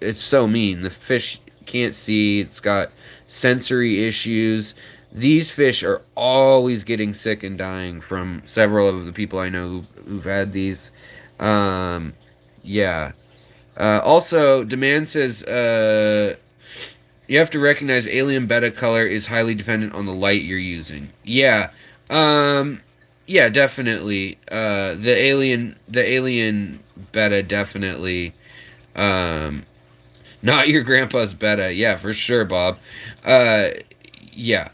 it's so mean. The fish can't see. It's got sensory issues. These fish are always getting sick and dying from several of the people I know who've had these. Um, yeah. Also, Demand says you have to recognize alien beta color is highly dependent on the light you're using. Yeah. Um, yeah, definitely. The alien beta definitely. Um, Not your grandpa's Betta. Yeah, for sure, Bob. Uh, yeah.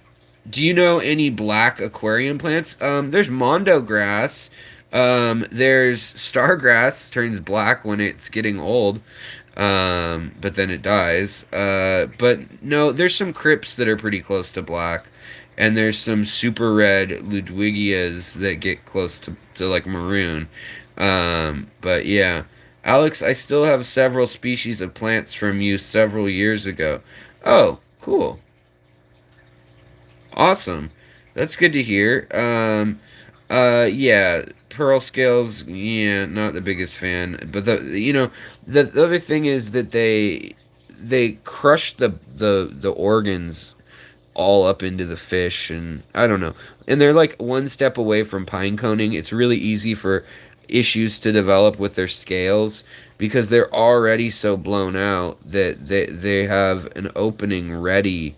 Do you know any black aquarium plants? There's mondo grass. There's stargrass turns black when it's getting old. But then it dies. But no, there's some crypts that are pretty close to black. And there's some super red Ludwigias that get close to like maroon. But yeah. Alex, I still have several species of plants from you several years ago. Oh, cool. Awesome. That's good to hear. Yeah, pearl scales, yeah, not the biggest fan. But the other thing is that they crush the organs all up into the fish, and I don't know. And they're like one step away from pine coning. It's really easy for issues to develop with their scales because they're already so blown out that they have an opening ready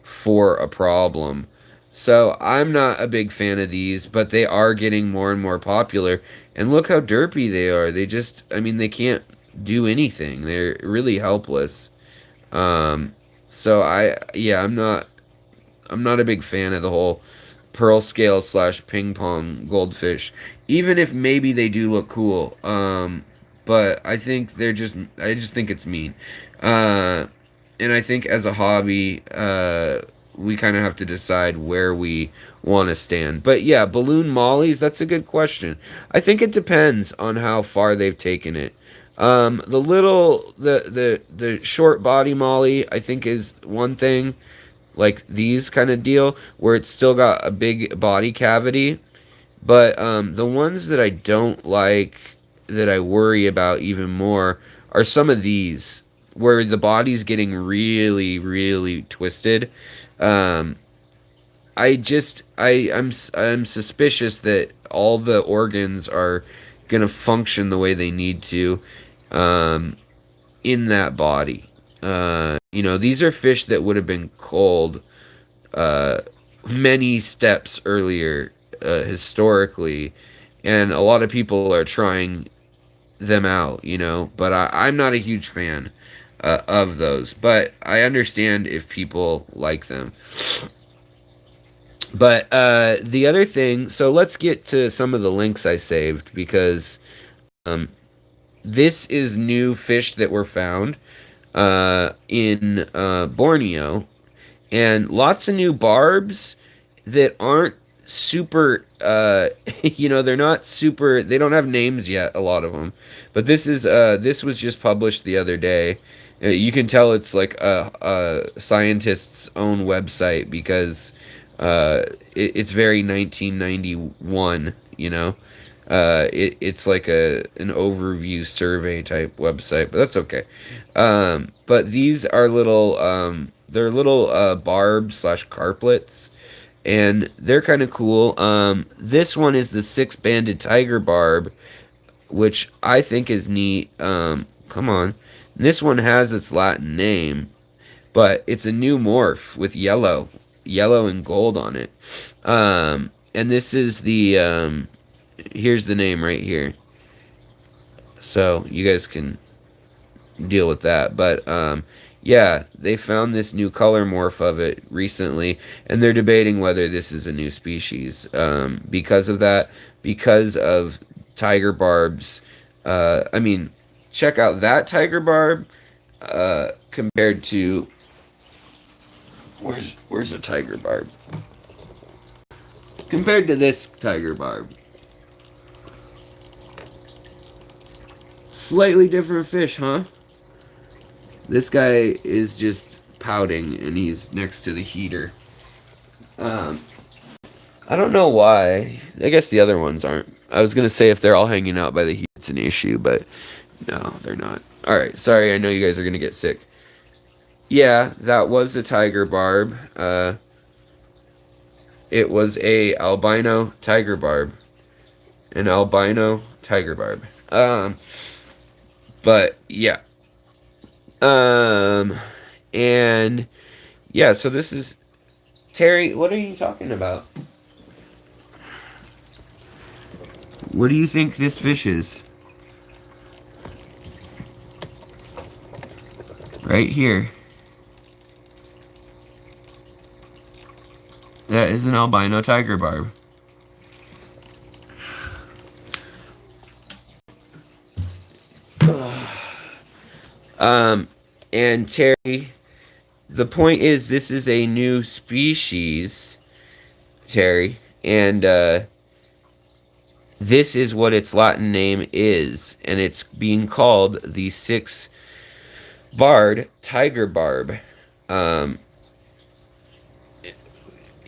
for a problem. So I'm not a big fan of these, but they are getting more and more popular. And look how derpy they are. They just, I mean, they can't do anything. They're really helpless. Um, so yeah, I'm not a big fan of the whole pearl scale slash ping pong goldfish, even if maybe they do look cool. But I just think it's mean. Uh, and I think as a hobby, we kind of have to decide where we want to stand. But yeah, balloon mollies, that's a good question. I think it depends on how far they've taken it. The short body molly, I think is one thing, like these kind of deal, where it's still got a big body cavity. But the ones that I don't like, that I worry about even more, are some of these, where the body's getting really, really twisted. Um, I'm suspicious that all the organs are gonna function the way they need to, um, in that body. These are fish that would have been cold uh, many steps earlier historically, and a lot of people are trying them out, but I'm not a huge fan of those, but I understand if people like them. But the other thing, so let's get to some of the links I saved because um, this is new fish that were found in Borneo, and lots of new barbs that aren't super they're not super, they don't have names yet, a lot of them, but this was just published the other day. You can tell it's like a scientist's own website because it's very 1991, it's like an overview survey type website, but that's okay. But these are little they're little barbs slash carplets, and they're kind of cool. This one is the six-banded tiger barb, which I think is neat. Come on. This one has its Latin name, but it's a new morph with yellow and gold on it. And this is the, here's the name right here. So you guys can deal with that. But, yeah, they found this new color morph of it recently, and they're debating whether this is a new species. Because of that, because of tiger barbs. I mean, check out that tiger barb compared to where's a tiger barb compared to this tiger barb. Slightly different fish, huh? This guy is just pouting, and he's next to the heater. I don't know why. I guess the other ones aren't. I was gonna say if they're all hanging out by the heat, it's an issue, but no, they're not. All right, sorry. I know you guys are gonna get sick. Yeah, that was a tiger barb. It was a albino tiger barb, an albino tiger barb. But yeah. And yeah. So this is Terry. What are you talking about? What do you think this fish is? Right here. That is an albino tiger barb. And Terry, the point is this is a new species, Terry, and this is what its Latin name is, and it's being called the six-barred tiger barb.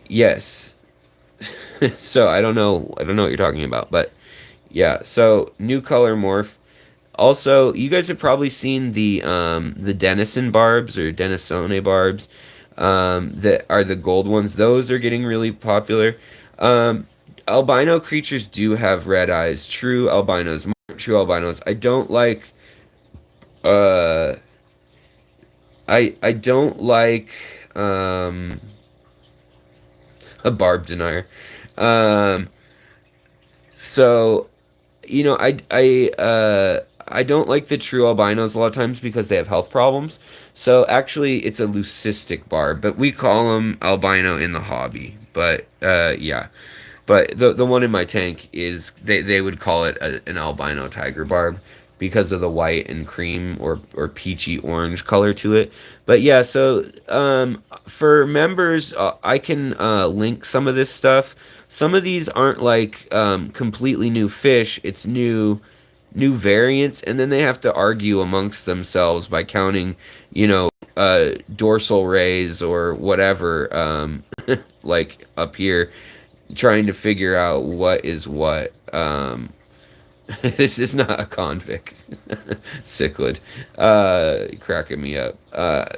Yes. So I don't know what you're talking about, but yeah. So new color morph. Also, you guys have probably seen the Denison barbs or Denisone barbs that are the gold ones. Those are getting really popular. Albino creatures do have red eyes. True albinos. True albinos. I don't like. I don't like a barb denier. So you know, I don't like the true albinos a lot of times because they have health problems. So actually, it's a leucistic barb, but we call them albino in the hobby. But yeah, but the one in my tank is they would call it an albino tiger barb because of the white and cream or peachy orange color to it. But yeah, so for members, I can link some of this stuff. Some of these aren't like completely new fish. It's new variants, and then they have to argue amongst themselves by counting, you know, dorsal rays or whatever, like up here, trying to figure out what is what. This is not a convict. Cichlid. Cracking me up.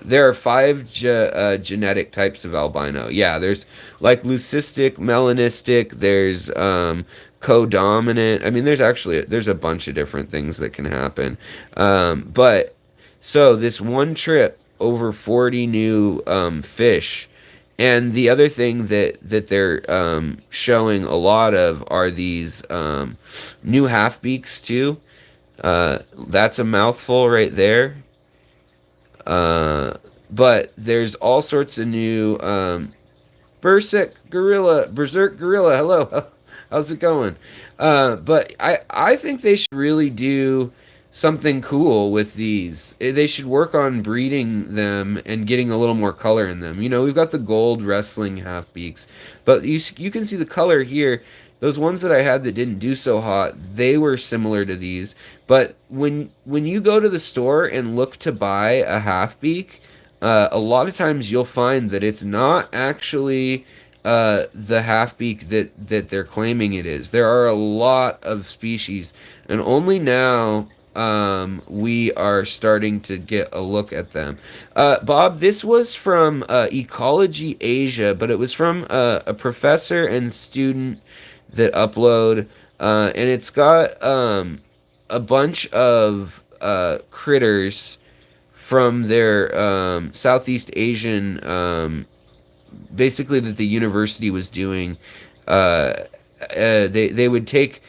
There are 5 genetic types of albino. Yeah, there's like leucistic, melanistic, there's codominant. I mean, there's a bunch of different things that can happen. But so this one trip, over 40 new fish. And the other thing that they're showing a lot of are these new Halfbeaks too. That's a mouthful right there. But there's all sorts of new Berserk Gorilla. Hello, how's it going? But I think they should really do something cool with these. They should work on breeding them and getting a little more color in them. You know, we've got the gold wrestling Halfbeaks, but you can see the color here. Those ones that I had that didn't do so hot, they were similar to these. But when you go to the store and look to buy a Halfbeak, a lot of times you'll find that it's not actually the Halfbeak that they're claiming it is. There are a lot of species, and only now we are starting to get a look at them. Bob, this was from Ecology Asia, but it was from a professor and student that upload, and it's got a bunch of critters from their Southeast Asian, basically that the university was doing. They would take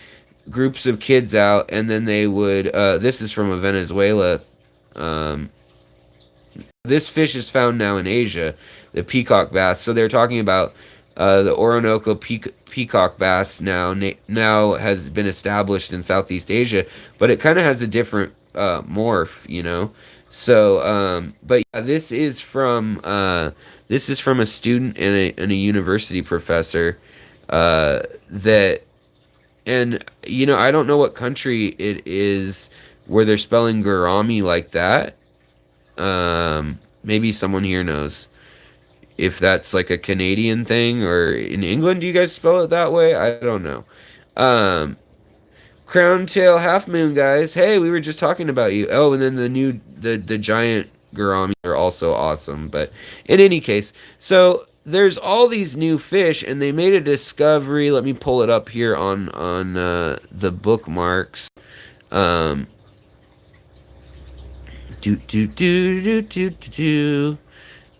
groups of kids out, and then they would. This is from a Venezuela. Um, this fish is found now in Asia, the peacock bass. So they're talking about the Orinoco peacock bass now has been established in Southeast Asia, but it kind of has a different morph, you know. So, but yeah, this is from a student and a university professor that, and you know, I don't know what country it is where they're spelling gourami like that. Maybe someone here knows if that's like a Canadian thing, or in England do you guys spell it that way? I don't know. Um, Crown tail half moon guys. Hey, we were just talking about you. Oh, and then the giant gourami are also awesome. But in any case, so there's all these new fish, and they made a discovery. Let me pull it up here on the bookmarks. Um, do do do do do do do.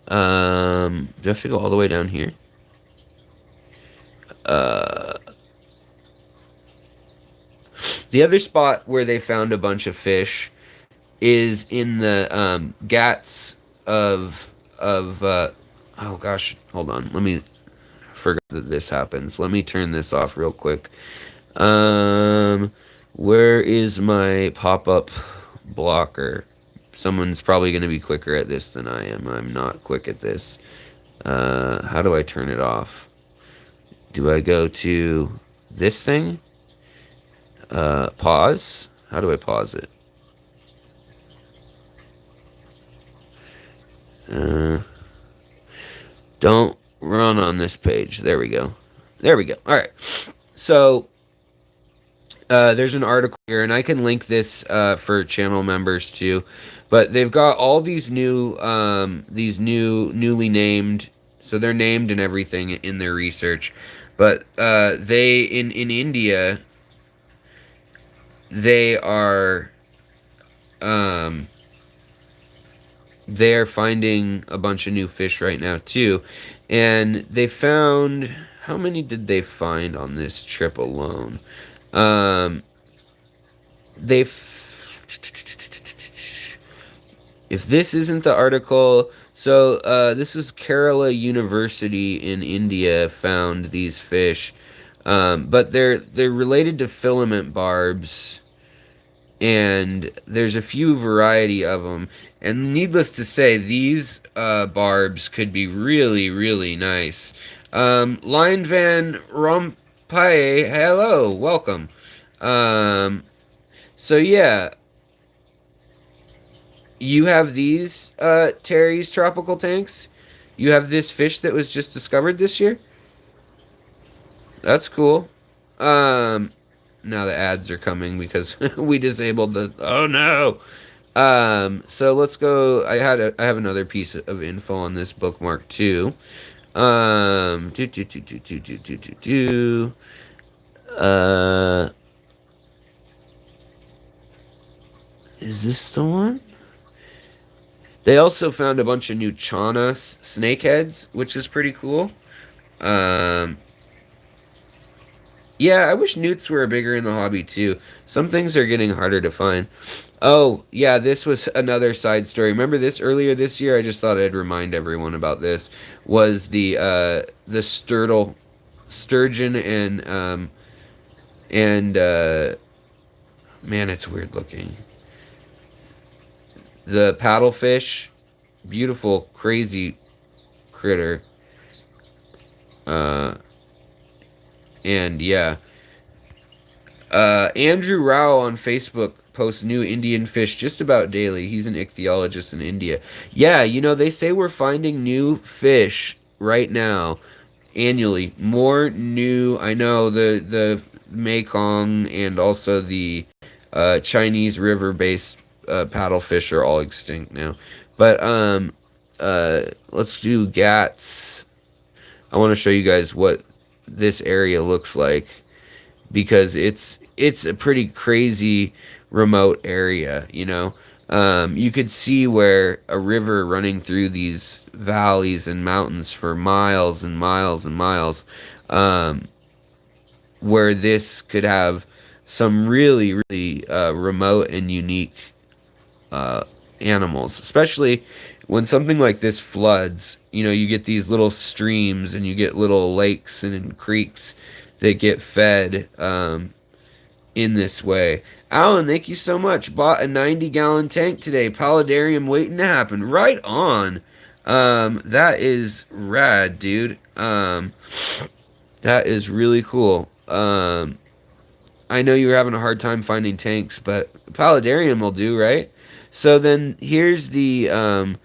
Do I have to go all the way down here? Uh, the other spot where they found a bunch of fish is in the gats of oh gosh, hold on. Let me forget that this happens. Let me turn this off real quick. Where is my pop-up blocker? Someone's probably going to be quicker at this than I am. I'm not quick at this. How do I turn it off? Do I go to this thing? Pause? How do I pause it? Don't run on this page. There we go. There we go. All right. So there's an article here, and I can link this for channel members too. But they've got all these newly named. So they're named and everything in their research. But they in India, they are they're finding a bunch of new fish right now too, and they found, how many did they find on this trip alone? They if this isn't the article, so this is Kerala University in India found these fish, but they're related to filament barbs, and there's a few variety of them. And needless to say, these barbs could be really, really nice. Line Van Rompuy, hello, welcome. So yeah, you have these Terry's tropical tanks. You have this fish that was just discovered this year. That's cool. Now the ads are coming because we disabled the. Oh no. So let's go. I have another piece of info on this bookmark too. Do do do do do do do do do. Is this the one? They also found a bunch of new Chana snakeheads, which is pretty cool. Yeah, I wish newts were bigger in the hobby too. Some things are getting harder to find. Oh, yeah, this was another side story. Remember this earlier this year? I just thought I'd remind everyone about this. Was the sturgeon and man, it's weird looking. The paddlefish, beautiful, crazy critter. And yeah, Andrew Rao on Facebook posts new Indian fish just about daily. He's an ichthyologist in India. Yeah, you know, they say we're finding new fish right now annually. More new, I know, the Mekong and also the Chinese river-based paddlefish are all extinct now. But let's do gats. I want to show you guys what this area looks like, because it's a pretty crazy remote area, you know. You could see where a river running through these valleys and mountains for miles and miles and miles, where this could have some really, really remote and unique animals, especially when something like this floods. You know, you get these little streams and you get little lakes and creeks that get fed in this way. Alan, thank you so much. Bought a 90-gallon tank today. Paludarium waiting to happen. Right on. That is rad, dude. That is really cool. I know you were having a hard time finding tanks, but Paludarium will do, right? So then here's the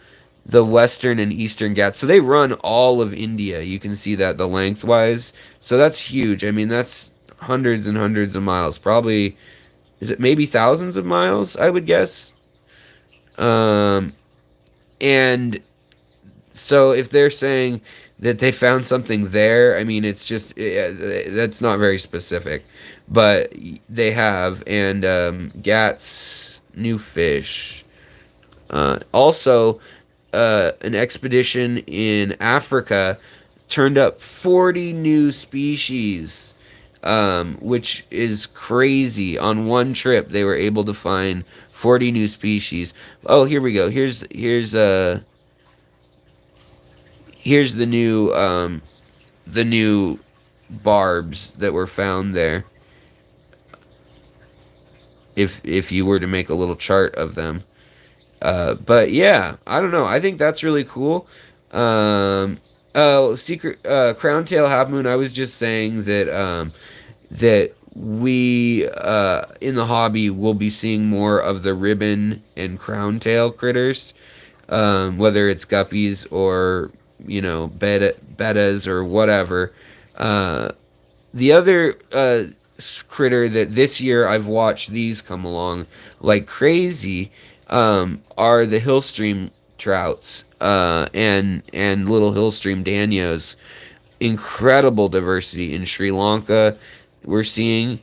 western and eastern Ghats. So they run all of India. You can see that, the lengthwise. So that's huge. I mean, that's hundreds and hundreds of miles. Probably, is it maybe thousands of miles, I would guess? And so if they're saying that they found something there, I mean, it's just, that's not very specific. But they have. And Ghats, new fish. Also, an expedition in Africa turned up 40 new species, which is crazy. On one trip, they were able to find 40 new species. Oh, here we go. Here's the new barbs that were found there. If you were to make a little chart of them. But yeah, I don't know. I think that's really cool. Oh, secret crown tail half moon. I was just saying that that we in the hobby will be seeing more of the ribbon and crown tail critters, whether it's guppies or, you know, bettas or whatever. The other critter that this year I've watched these come along like crazy are the hillstream trouts and little hillstream danios. Incredible diversity in Sri Lanka we're seeing.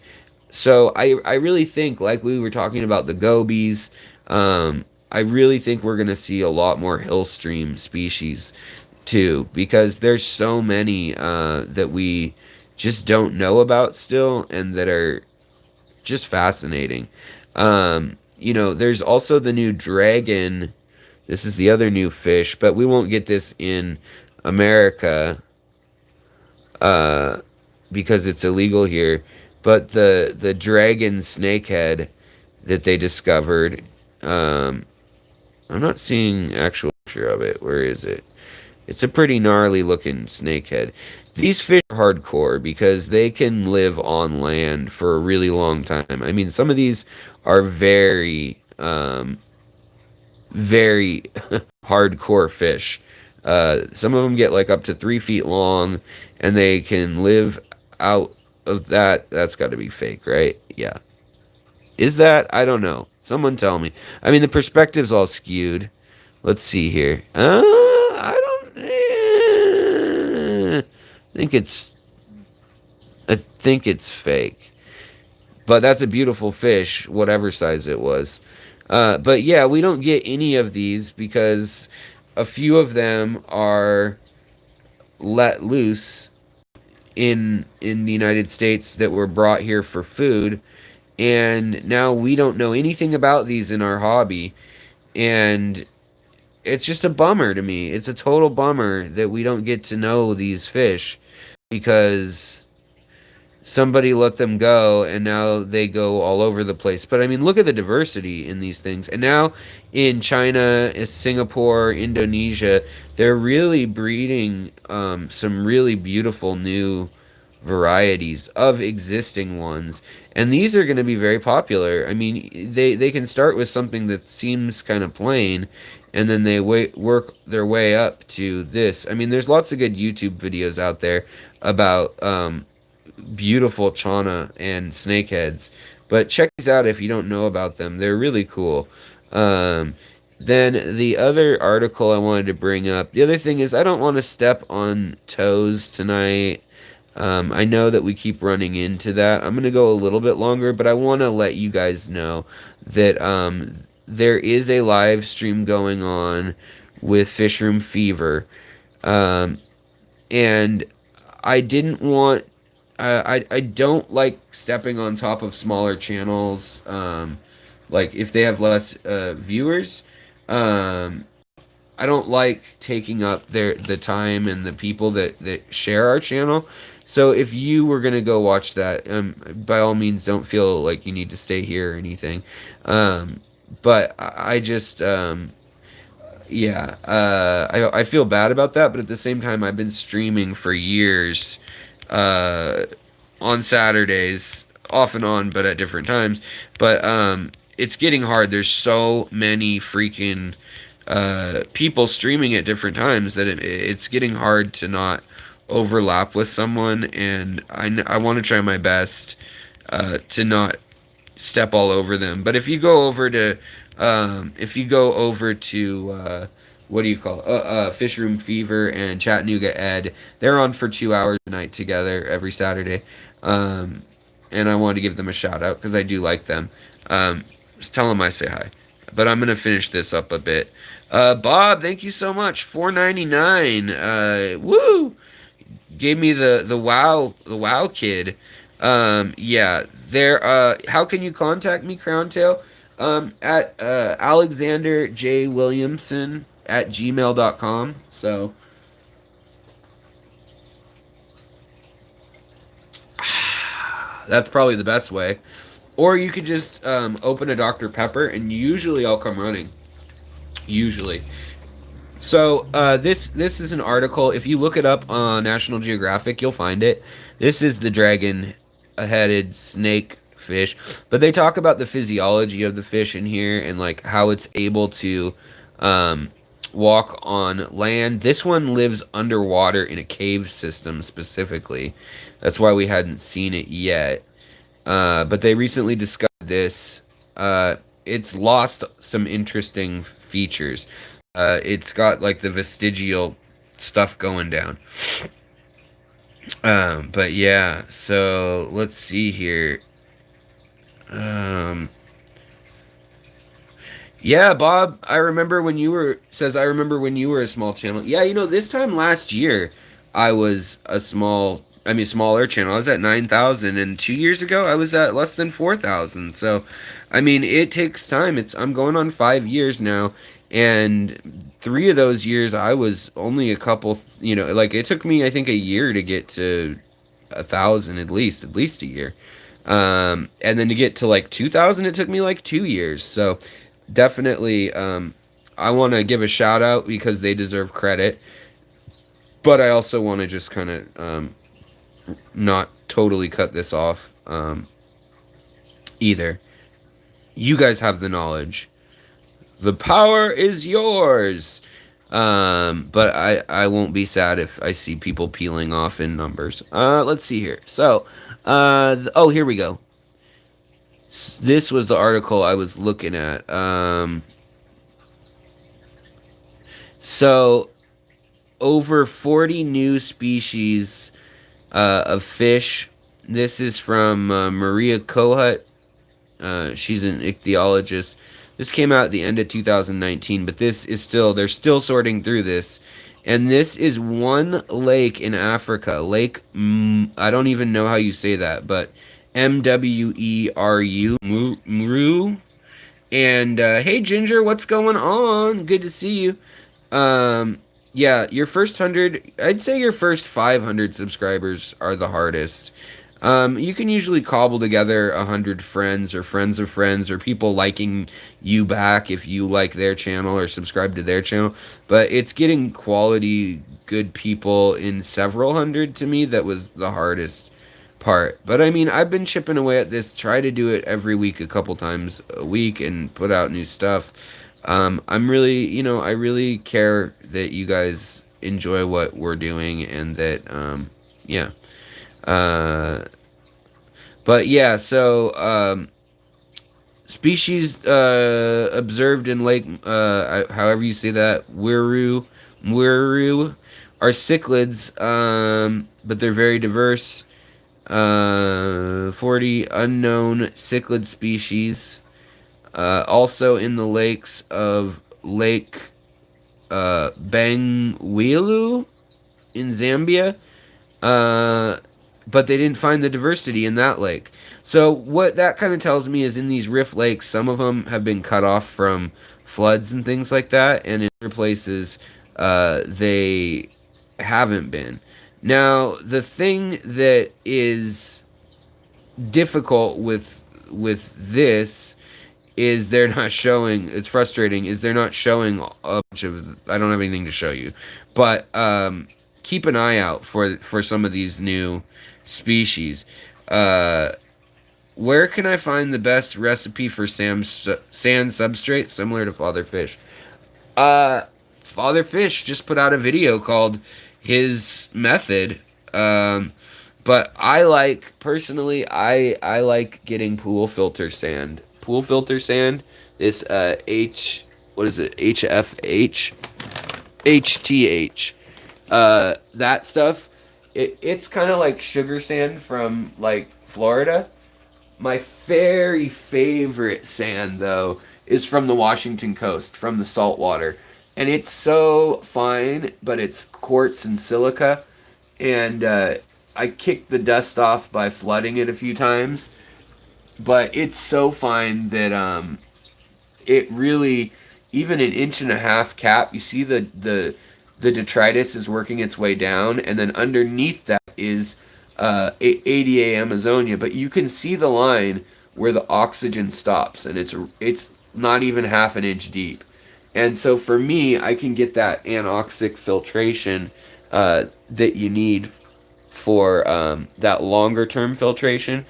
So I really think, like we were talking about the gobies, I really think we're going to see a lot more hillstream species too, because there's so many that we just don't know about still, and that are just fascinating. You know, there's also the new dragon. This is the other new fish, but we won't get this in America because it's illegal here. But the dragon snakehead that they discovered, I'm not seeing actual picture of it. Where is it? It's a pretty gnarly looking snakehead. These fish are hardcore because they can live on land for a really long time. I mean, some of these are very, very hardcore fish. Some of them get like up to 3 feet long, and they can live out of that. That's got to be fake, right? Yeah. Is that? I don't know. Someone tell me. I mean, the perspective's all skewed. Let's see here. I don't. I think it's fake. But that's a beautiful fish, whatever size it was. But yeah, we don't get any of these because a few of them are let loose in the United States that were brought here for food, and now we don't know anything about these in our hobby, and it's just a bummer to me. It's a total bummer that we don't get to know these fish because somebody let them go and now they go all over the place. But I mean, look at the diversity in these things. And now in China, Singapore, Indonesia, they're really breeding some really beautiful new varieties of existing ones. And these are going to be very popular. I mean, they can start with something that seems kind of plain, and then they work their way up to this. I mean, there's lots of good YouTube videos out there about beautiful Chana and snakeheads, But check these out if you don't know about them. They're really cool. Um, then the other article I wanted to bring up. The other thing is I don't want to step on toes tonight. I know that we keep running into that. I'm going to go a little bit longer, but I want to let you guys know that there is a live stream going on with Fish Room Fever. Um, and I didn't want. I don't like stepping on top of smaller channels. Like if they have less viewers. Um, I don't like taking up the time and the people that share our channel. So if you were gonna go watch that, by all means, don't feel like you need to stay here or anything. But I just, yeah, I feel bad about that. But at the same time, I've been streaming for years, uh, on Saturdays, off and on, but at different times. But it's getting hard. There's so many freaking people streaming at different times that it's getting hard to not overlap with someone, and I want to try my best to not step all over them. But if you go over to what do you call it? Fish Room Fever and Chattanooga Ed, they're on for 2 hours a night together every Saturday, um, and I wanted to give them a shout out because I do like them. Just tell them I say hi. But I'm gonna finish this up a bit. Bob, thank you so much. $4.99. Woo! Gave me the wow kid. Yeah, there. How can you contact me, Crowntail? At Alexander J Williamson at gmail.com. So that's probably the best way. Or you could just open a Dr. Pepper, and usually I'll come running. Usually. So this is an article. If you look it up on National Geographic, you'll find it. This is the dragon-headed snake fish, but they talk about the physiology of the fish in here and like how it's able to um, walk on land. This one lives underwater in a cave system specifically. That's why we hadn't seen it yet. But they recently discovered this. It's lost some interesting features. It's got like the vestigial stuff going down. But yeah, so let's see here. Um, yeah, Bob, I remember when you were a small channel. Yeah, this time last year, I was smaller channel. I was at 9,000, and 2 years ago, I was at less than 4,000. So, I mean, it takes time. I'm going on 5 years now, and 3 of those years, I was only a couple, like it took me, I think, a year to get to 1,000 at least a year. And then to get to like 2,000, it took me like 2 years. So definitely, I want to give a shout out because they deserve credit. But I also want to just kind of not totally cut this off either. You guys have the knowledge. The power is yours. But I won't be sad if I see people peeling off in numbers. Let's see here. So, here we go. This was the article I was looking at. So, over 40 new species of fish. This is from Maria Kohut. She's an ichthyologist. This came out at the end of 2019, but they're still sorting through this. And this is one lake in Africa. I don't even know how you say that, but Mweru. Mweru. And, hey, Ginger, what's going on? Good to see you. Yeah, your first 100, I'd say your first 500 subscribers are the hardest. You can usually cobble together 100 friends or friends of friends or people liking you back if you like their channel or subscribe to their channel. But it's getting quality, good people in several hundred to me that was the hardest part. But I mean, I've been chipping away at this, try to do it every week, a couple times a week, and put out new stuff. I'm really, I really care that you guys enjoy what we're doing and that, yeah. But yeah, so Species observed in Lake, however you say that, Mweru, are cichlids, but they're very diverse. 40 unknown cichlid species. Also in the lakes of Lake Bangweulu in Zambia. But they didn't find the diversity in that lake. So what that kind of tells me is in these rift lakes, some of them have been cut off from floods and things like that, and in other places they haven't been. Now, the thing that is difficult with this is they're not showing. It's frustrating. Is they're not showing a bunch of. I don't have anything to show you, but keep an eye out for some of these new species. Where can I find the best recipe for sand substrate similar to Father Fish? Father Fish just put out a video called his method. But I like personally, I like getting pool filter sand. Pool filter sand. This what is it? HFH, HTH. That stuff. It's kind of like sugar sand from like Florida. My very favorite sand, though, is from the Washington coast, from the salt water. And it's so fine, but it's quartz and silica. And I kicked the dust off by flooding it a few times. But it's so fine that it really, even an inch and a half cap, you see the detritus is working its way down. And then underneath that is ADA Amazonia, but you can see the line where the oxygen stops, and it's not even half an inch deep. And so for me, I can get that anoxic filtration that you need for that longer term filtration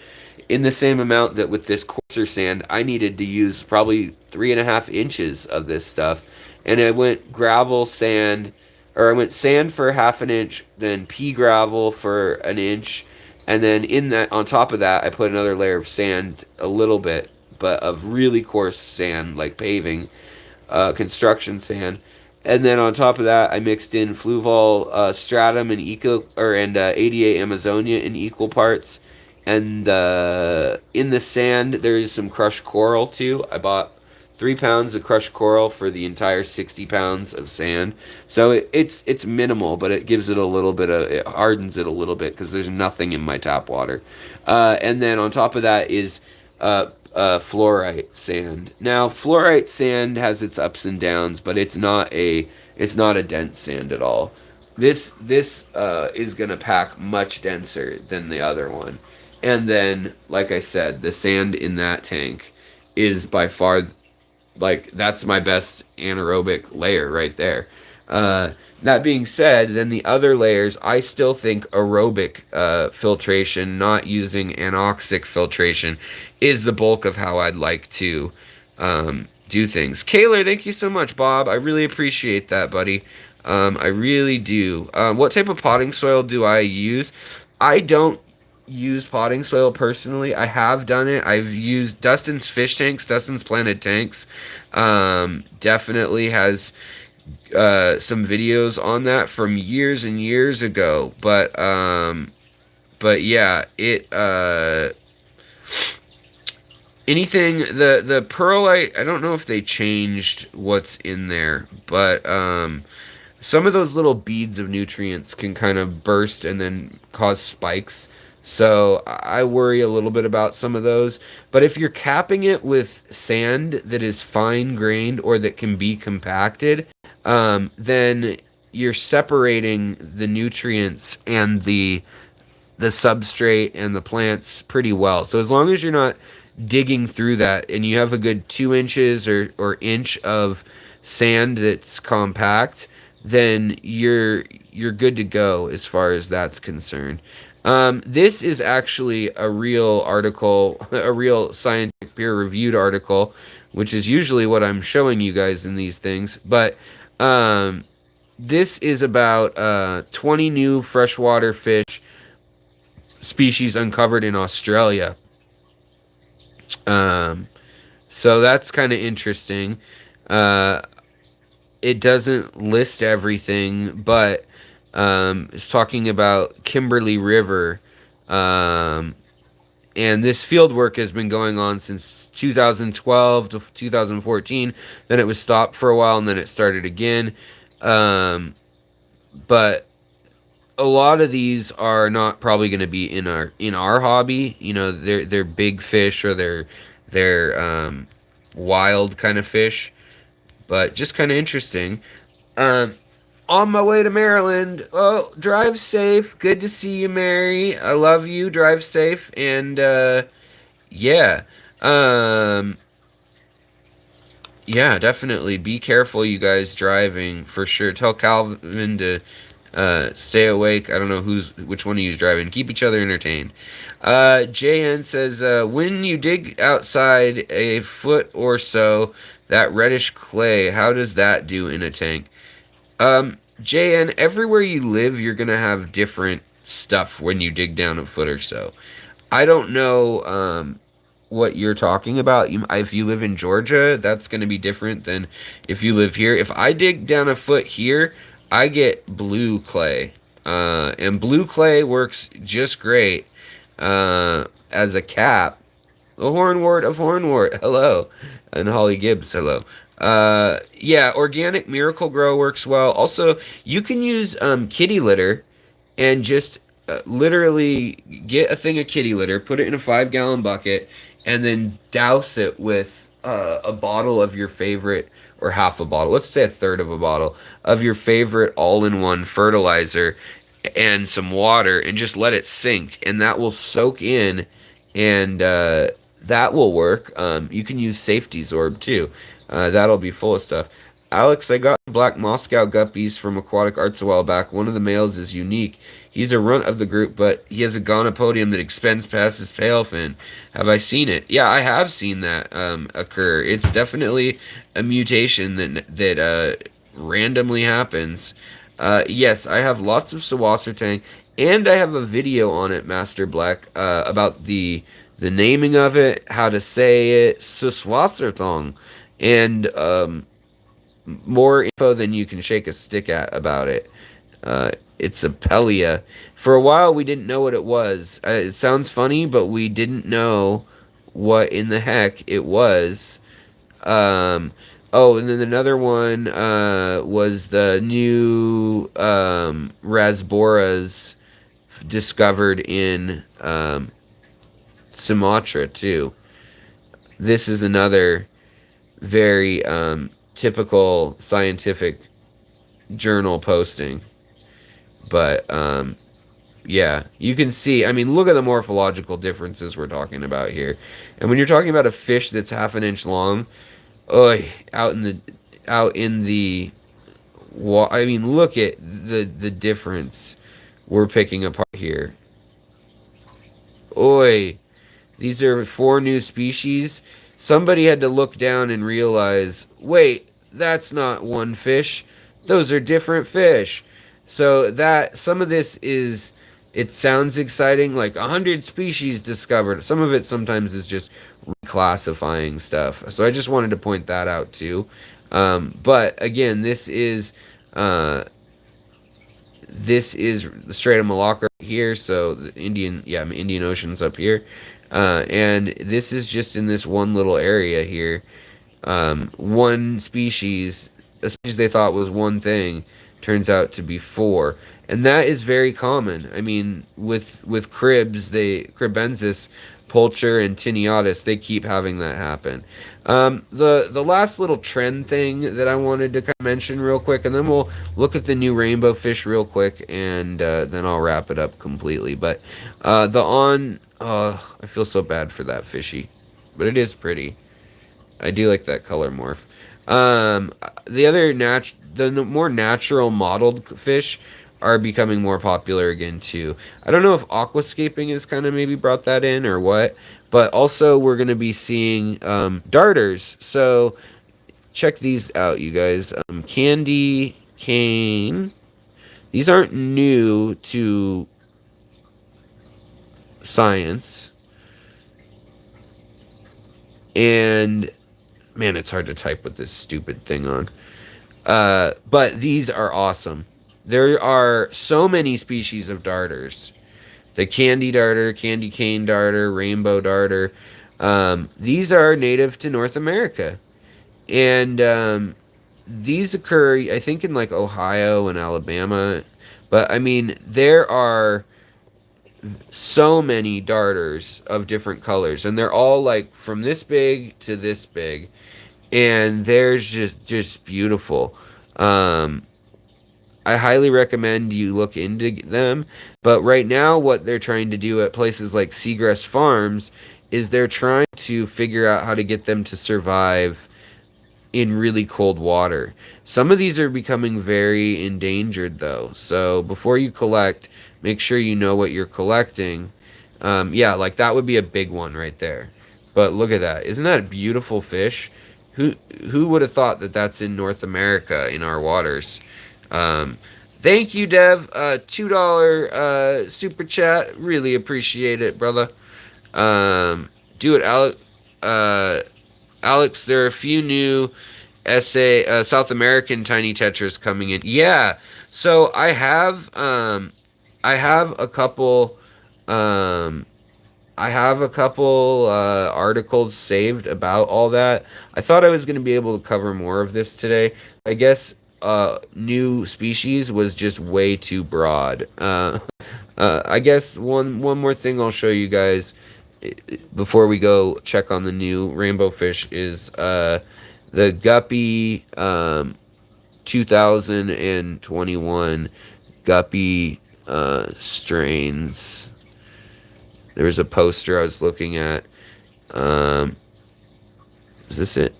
in the same amount that with this coarser sand, I needed to use probably 3.5 inches of this stuff. And I went gravel sand, or I went sand for half an inch, then pea gravel for an inch, and then in that, on top of that, I put another layer of sand, a little bit, but of really coarse sand, like paving, construction sand. And then on top of that, I mixed in Fluval stratum and ADA Amazonia in equal parts. And in the sand, there is some crushed coral too. I bought 3 pounds of crushed coral for the entire 60 pounds of sand. So it's minimal, but it gives it a little bit of, it hardens it a little bit because there's nothing in my tap water. And then on top of that is fluorite sand. Now fluorite sand has its ups and downs, but it's not a dense sand at all. This is gonna pack much denser than the other one. And then, like I said, the sand in that tank is by far, like, that's my best anaerobic layer right there. That being said, then the other layers, I still think aerobic filtration, not using anoxic filtration, is the bulk of how I'd like to do things. Kaylor, thank you so much, Bob. I really appreciate that, buddy. I really do. What type of potting soil do I use? I don't use potting soil personally. I have done it. I've used Dustin's fish tanks, Dustin's planted tanks. Definitely has some videos on that from years and years ago. But yeah, it anything the perlite, I don't know if they changed what's in there, but some of those little beads of nutrients can kind of burst and then cause spikes. So I worry a little bit about some of those. But if you're capping it with sand that is fine grained or that can be compacted, then you're separating the nutrients and the substrate and the plants pretty well. So as long as you're not digging through that and you have a good 2 inches or inch of sand that's compact, then you're good to go as far as that's concerned. This is actually a real article, a real scientific peer-reviewed article, which is usually what I'm showing you guys in these things. But this is about 20 new freshwater fish species uncovered in Australia. So that's kind of interesting. Uh, it doesn't list everything, but it's talking about Kimberly River. Um, and this field work has been going on since 2012 to 2014. Then it was stopped for a while, and then it started again. Um, but a lot of these are not probably going to be in our hobby. You know, they're big fish, or they're wild kind of fish, but just kind of interesting. Um, on my way to Maryland. Oh, drive safe. Good to see you, Mary. I love you. Drive safe, and yeah. Um, yeah, definitely. Be careful, you guys, driving for sure. Tell Calvin to stay awake. I don't know which one of you is driving. Keep each other entertained. JN says, when you dig outside a foot or so, that reddish clay, how does that do in a tank? JN, everywhere you live, you're gonna have different stuff when you dig down a foot or so. I don't know what you're talking about. If you live in Georgia, that's going to be different than if you live here. If I dig down a foot here, I get blue clay. And blue clay works just great as a cap. The hornwort of hornwort, hello. And Holly Gibbs, hello. Yeah, organic Miracle Grow works well. Also, you can use kitty litter and just literally get a thing of kitty litter, put it in a 5-gallon bucket, and then douse it with a bottle of your favorite, or half a bottle, let's say a third of a bottle of your favorite all-in-one fertilizer, and some water, and just let it sink, and that will soak in, and that will work. You can use Safety Zorb too. That'll be full of stuff. Alex, I got black Moscow guppies from Aquatic Arts a while back. One of the males is unique. He's a runt of the group, but he has a gonopodium that extends past his tail fin. Have I seen it? Yeah, I have seen that occur. It's definitely a mutation that randomly happens. Yes, I have lots of Sawassertang, and I have a video on it, Master Black, about the naming of it, how to say it, Sawassertang, and more info than you can shake a stick at about it. It's a Pelia. For a while, we didn't know what it was. It sounds funny, but we didn't know what in the heck it was. Oh, and then another one was the new Rasboras discovered in Sumatra, too. This is another very typical scientific journal posting. But yeah, you can see, I mean, look at the morphological differences we're talking about here. And when you're talking about a fish that's half an inch long, out in the I mean, look at the difference we're picking apart here. Oi, these are 4 new species. Somebody had to look down and realize, wait, that's not one fish. Those are different fish. So that some of this is, it sounds exciting, like 100 species discovered. Some of it sometimes is just reclassifying stuff. So I just wanted to point that out too. But again, this is the Strait of Malacca here. So the Indian Ocean's up here. And this is just in this one little area here. One species, a species they thought was one thing, turns out to be 4. And that is very common. I mean, with cribs, Cribensis, Pulcher, and Tinniatus, they keep having that happen. The last little trend thing that I wanted to kind of mention real quick, and then we'll look at the new rainbow fish real quick, and then I'll wrap it up completely. But I feel so bad for that fishy, but it is pretty. I do like that color morph. The more natural modeled fish are becoming more popular again too. I don't know if aquascaping has kind of maybe brought that in or what, but also we're going to be seeing darters. So check these out, you guys. Candy cane. These aren't new to science. And Man, it's hard to type with this stupid thing on. But these are awesome. There are so many species of darters. The candy darter, candy cane darter, rainbow darter. These are native to North America. And these occur, I think, in like Ohio and Alabama. But I mean, there are so many darters of different colors, and they're all like from this big to this big, and they're just beautiful. Um, I highly recommend you look into them. But right now, what they're trying to do at places like Seagrass Farms is they're trying to figure out how to get them to survive in really cold water. Some of these are becoming very endangered, though. So before you collect, make sure you know what you're collecting. Yeah, like that would be a big one right there. But look at that. Isn't that a beautiful fish? Who who would have thought that that's in North America in our waters? Um, Thank you, Dev. $2 super chat. Really appreciate it, brother. Do it, Alex. Alex, there are a few new South American tiny tetras coming in. Yeah, so I have a couple, um, articles saved about all that. I thought I was going to be able to cover more of this today. I guess new species was just way too broad. I guess one more thing I'll show you guys before we go check on the new rainbow fish is the Guppy 2021 Guppy strains. There was a poster I was looking at. Is this it?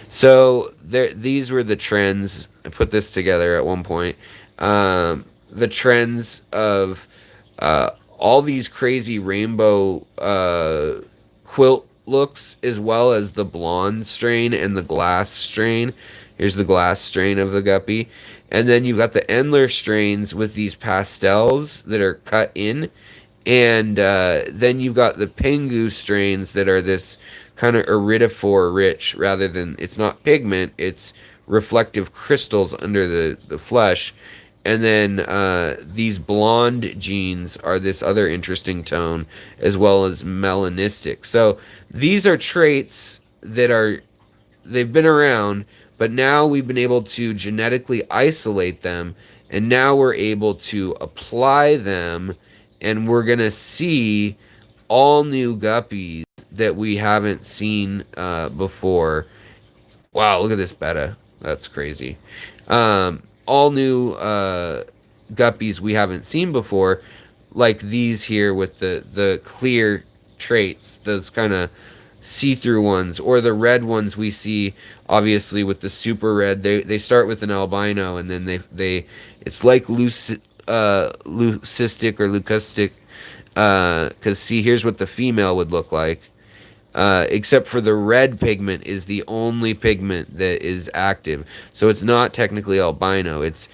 So these were the trends. I put this together at one point. The trends of all these crazy rainbow quilt looks, as well as the blonde strain and the glass strain. Here's the glass strain of the Guppy. And then you've got the Endler strains with these pastels that are cut in. And then you've got the Pingu strains that are this kind of iridophore rich, rather than, it's not pigment, it's reflective crystals under the flesh. And then these blonde genes are this other interesting tone, as well as melanistic. So these are traits that they've been around, but now we've been able to genetically isolate them, and now we're able to apply them, and we're going to see all new guppies that we haven't seen before. Wow, look at this Betta. That's crazy. All new guppies we haven't seen before, like these here with the clear traits, those kind of see-through ones, or the red ones we see obviously with the super red. They start with an albino, and then they it's like leucistic or leucistic, because see, here's what the female would look like. Except for the red pigment is the only pigment that is active, so it's not technically albino. It's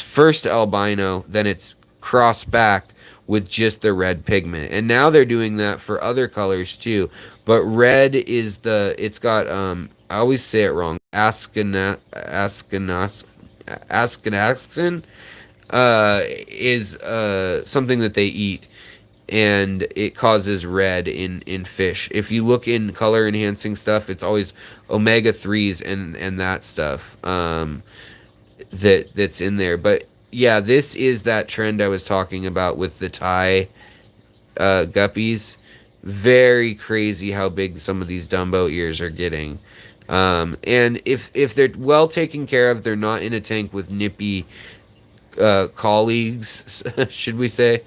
first albino, then it's crossed back with just the red pigment, and now they're doing that for other colors too. But red is it's got I always say it wrong. Askanaxin is something that they eat, and it causes red in fish. If you look in color enhancing stuff, it's always omega-3s and that stuff that's in there. But yeah, this is that trend I was talking about with the Thai guppies. Very crazy how big some of these Dumbo ears are getting. And if they're well taken care of, they're not in a tank with nippy colleagues, should we say,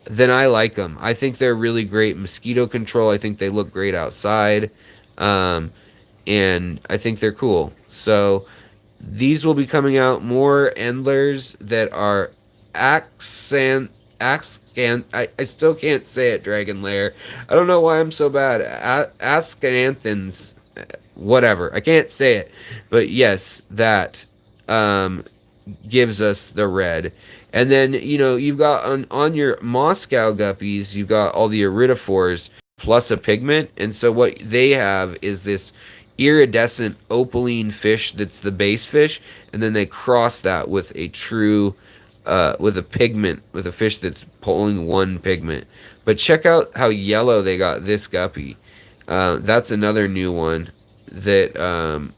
then I like them. I think they're really great mosquito control. I think they look great outside. And I think they're cool. So these will be coming out, more Endlers that are I still can't say it, Dragon Lair. I don't know why I'm so bad. Ascananthins, whatever. I can't say it. But yes, that gives us the red. And then, you've got on your Moscow guppies, you've got all the iridophores. plus a pigment. And so what they have is this iridescent opaline fish that's the base fish, and then they cross that with a true with a pigment, with a fish that's pulling one pigment. But check out how yellow they got this guppy. That's another new one that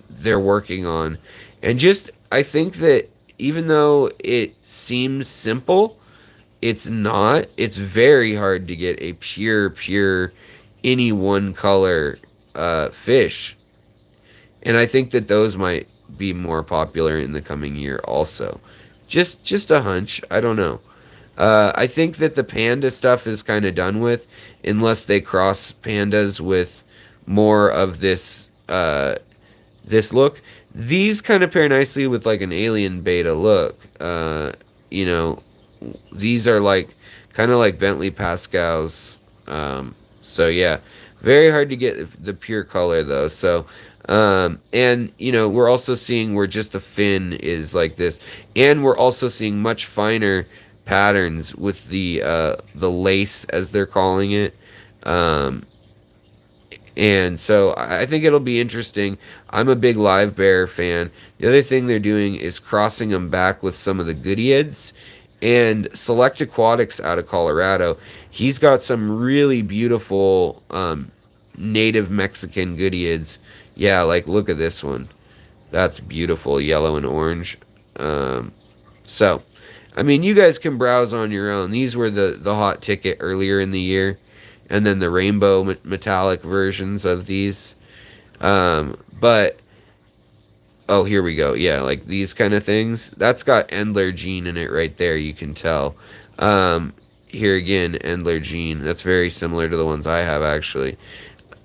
they're working on. And just, I think that even though it seems simple, it's not. It's very hard to get a pure, any one color fish. And I think that those might be more popular in the coming year also. Just a hunch. I don't know. I think that the panda stuff is kind of done with, unless they cross pandas with more of this look. These kind of pair nicely with like an alien beta look. You know, these are like kind of like Bentley Pascals. So yeah, very hard to get the pure color though. So and you know, we're also seeing where just the fin is like this, and we're also seeing much finer patterns with the lace, as they're calling it. And so I think it'll be interesting. I'm a big live bear fan. The other thing they're doing is crossing them back with some of the goodieds. And Select Aquatics out of Colorado, he's got some really beautiful native Mexican goodieds. Yeah, like look at this one. That's beautiful, yellow and orange. So, I mean, you guys can browse on your own. These were the hot ticket earlier in the year. And then the rainbow metallic versions of these. But, oh, here we go. Yeah, like these kind of things. That's got Endler gene in it right there, you can tell. Here again, Endler gene. That's very similar to the ones I have, actually.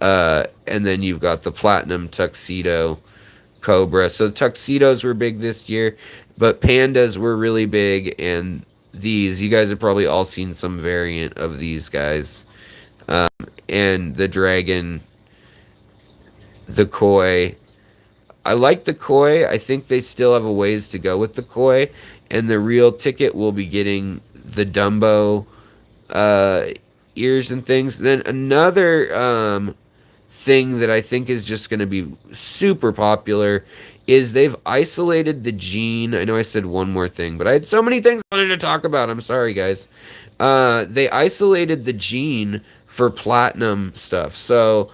And then you've got the platinum tuxedo cobra. So tuxedos were big this year, but pandas were really big. And these, you guys have probably all seen some variant of these guys. And the dragon, the koi. I like the koi. I think they still have a ways to go with the koi. And the real ticket will be getting the Dumbo ears and things. Then another thing that I think is just going to be super popular is they've isolated the gene. I know I said one more thing, but I had so many things I wanted to talk about. I'm sorry, guys. They isolated the gene for platinum stuff. So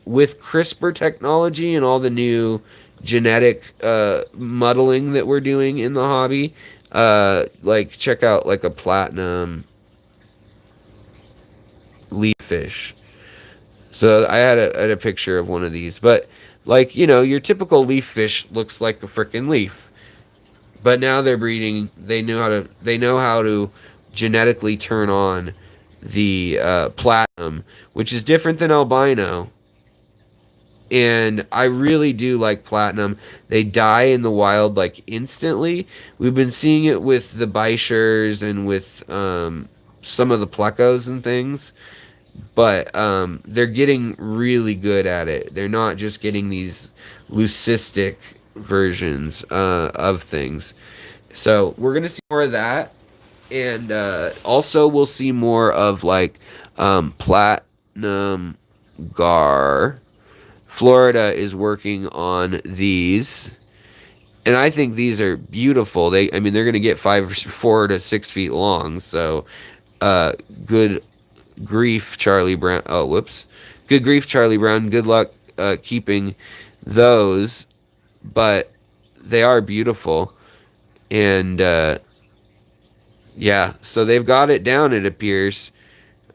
with CRISPR technology and all the new genetic muddling that we're doing in the hobby, like check out like a platinum leaf fish. So I had a picture of one of these, but like, you know, your typical leaf fish looks like a freaking leaf. But now they're breeding. They know how to genetically turn on the platinum, which is different than albino. And I really do like platinum. They die in the wild like instantly. We've been seeing it with the Bichers and with some of the plecos and things. But they're getting really good at it. They're not just getting these leucistic versions of things. So we're going to see more of that. And also we'll see more of like platinum gar. Florida is working on these. And I think these are beautiful. They're going to get 4 to 6 feet long. So good grief, Charlie Brown. Oh, whoops. Good grief, Charlie Brown. Good luck keeping those. But they are beautiful. And yeah, so they've got it down, it appears.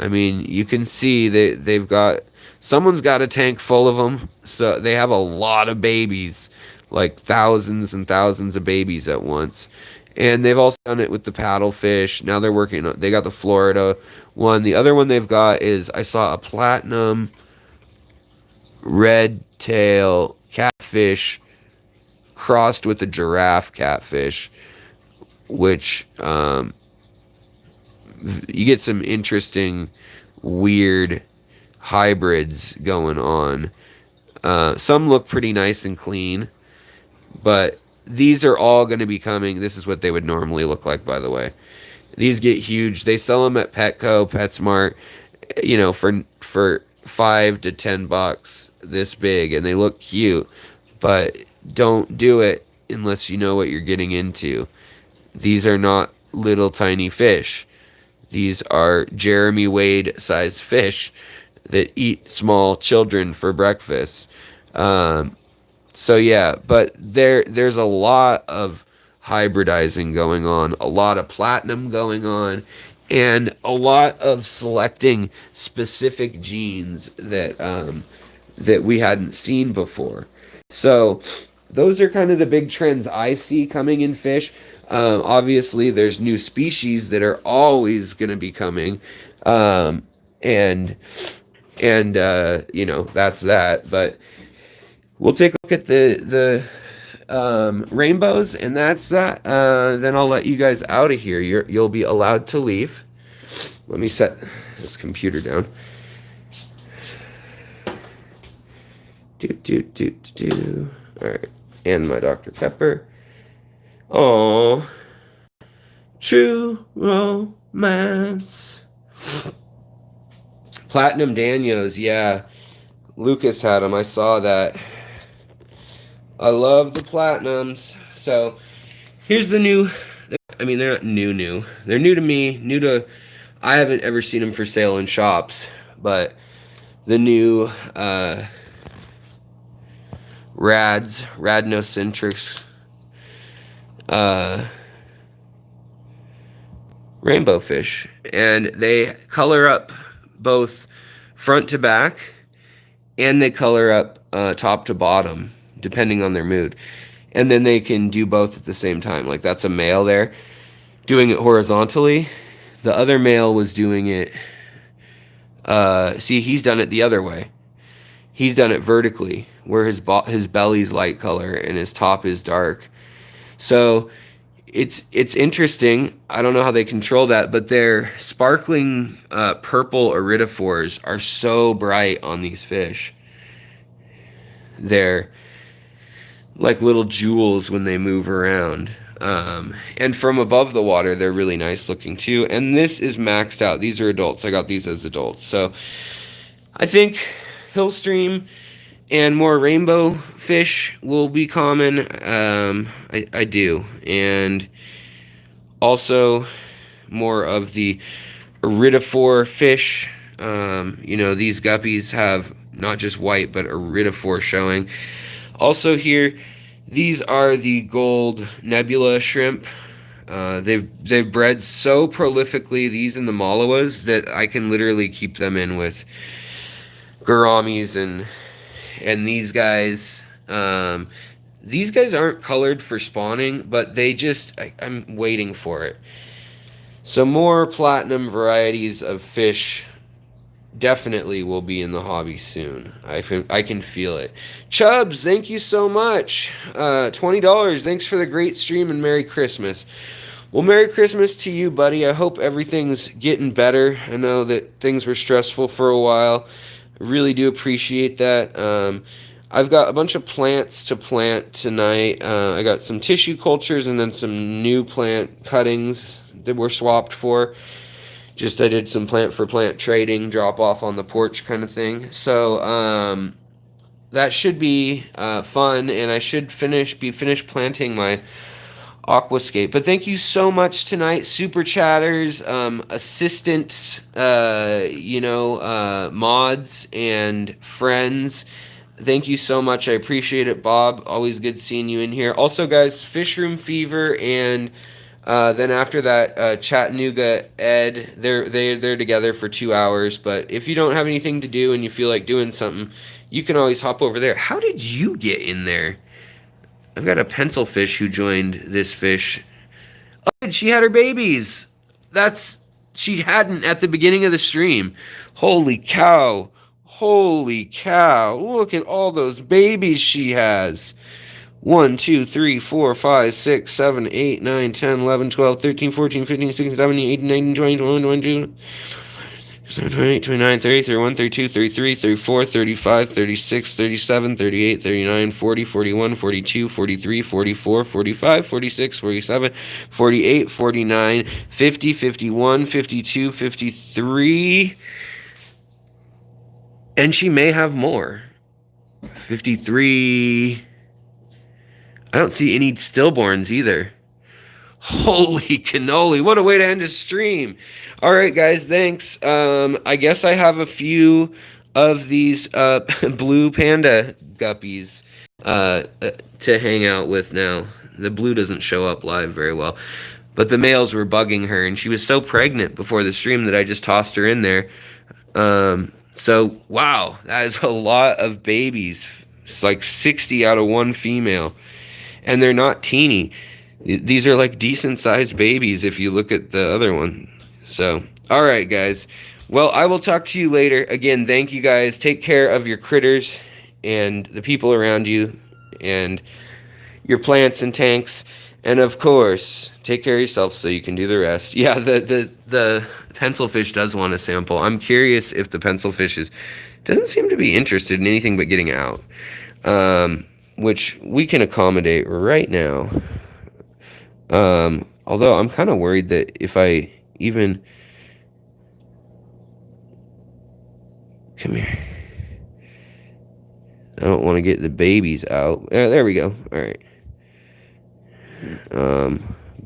I mean, you can see they've got... Someone's got a tank full of them. So they have a lot of babies. Like thousands and thousands of babies at once. And they've also done it with the paddlefish. Now they're working on... They got the Florida one. The other one they've got is... I saw a platinum red tail catfish crossed with a giraffe catfish. Which... you get some interesting, weird hybrids going on. Some look pretty nice and clean, but these are all going to be coming. This is what they would normally look like, by the way. These get huge. They sell them at Petco, PetSmart, you know, for $5 to $10 this big, and they look cute, but don't do it unless you know what you're getting into. These are not little tiny fish. These are Jeremy Wade sized fish that eat small children for breakfast. So yeah, but there's a lot of hybridizing going on, a lot of platinum going on, and a lot of selecting specific genes that we hadn't seen before. So those are kind of the big trends I see coming in fish. Obviously, there's new species that are always going to be coming, and you know, that's that. But we'll take a look at the rainbows, and that's that. Then I'll let you guys out of here. You'll be allowed to leave. Let me set this computer down. All right, and my Dr. Pepper. Oh, true romance. Platinum Danios, yeah. Lucas had them. I saw that. I love the platinums. So here's the new. I mean, they're not new. They're new to me. New to. I haven't ever seen them for sale in shops, but the new Radnocentrics rainbow fish, and they color up both front to back, and they color up top to bottom depending on their mood, and then they can do both at the same time. Like, that's a male there doing it horizontally. The other male was doing it see, he's done it the other way. He's done it vertically, where his belly's light color and his top is dark. So it's interesting. I don't know how they control that, but their sparkling purple iridophores are so bright on these fish. They're like little jewels when they move around. And from above the water, they're really nice looking too. And this is maxed out. These are adults. I got these as adults. So I think Hillstream and more rainbow fish will be common. I do. And also more of the iridophore fish. You know, these guppies have not just white, but iridophore showing. Also here, these are the gold nebula shrimp. They've bred so prolifically, these and the malawas, that I can literally keep them in with gouramis and these guys. These guys aren't colored for spawning, but they just, I'm waiting for it. So more platinum varieties of fish definitely will be in the hobby soon. I can feel it. Chubbs, thank you so much. $20. Thanks for the great stream, and Merry Christmas. Well, Merry Christmas to you, buddy. I hope everything's getting better. I know that things were stressful for a while. I really do appreciate that. I've got a bunch of plants to plant tonight. I got some tissue cultures and then some new plant cuttings that were swapped for. Just I did some plant for plant trading, drop off on the porch kind of thing. So that should be fun, and I should be finished planting my Aquascape. But thank you so much tonight, super chatters, assistants, mods and friends. Thank you so much. I appreciate it, Bob. Always good seeing you in here. Also, guys, Fish Room Fever and then after that, Chattanooga Ed, they're together for 2 hours. But if you don't have anything to do and you feel like doing something, you can always hop over there. How did you get in there? I've got a pencil fish who joined this fish. Oh, she had her babies. She hadn't at the beginning of the stream. Holy cow. Holy cow. Look at all those babies she has. 1, 2, 3, 4, 5, 6, 7, 8, 9, 10, 11, 12, 13, 14, 15, 16, 17, 18, 19, 20, 21, 22, 28, 29, 30, 31, 32, 33, 34, 35, 36, 37, 38, 39, 40, 41, 42, 43, 44, 45, 46, 47, 48, 49, 50, 51, 52, 53, And she may have more. 53. I don't see any stillborns either. Holy cannoli. What a way to end a stream. All right, guys, thanks. I guess I have a few of these blue panda guppies to hang out with now. The blue doesn't show up live very well. But the males were bugging her, and she was so pregnant before the stream that I just tossed her in there. So, wow, that is a lot of babies. It's like 60 out of one female. And they're not teeny. These are like decent sized babies if you look at the other one. So, all right, guys. Well, I will talk to you later. Again, thank you guys. Take care of your critters and the people around you and your plants and tanks. And of course, take care of yourself so you can do the rest. Yeah, the pencilfish does want a sample. I'm curious if the pencilfish doesn't seem to be interested in anything but getting out. Which we can accommodate right now. Although I'm kind of worried that if I even... Come here. I don't want to get the babies out. There we go. All right.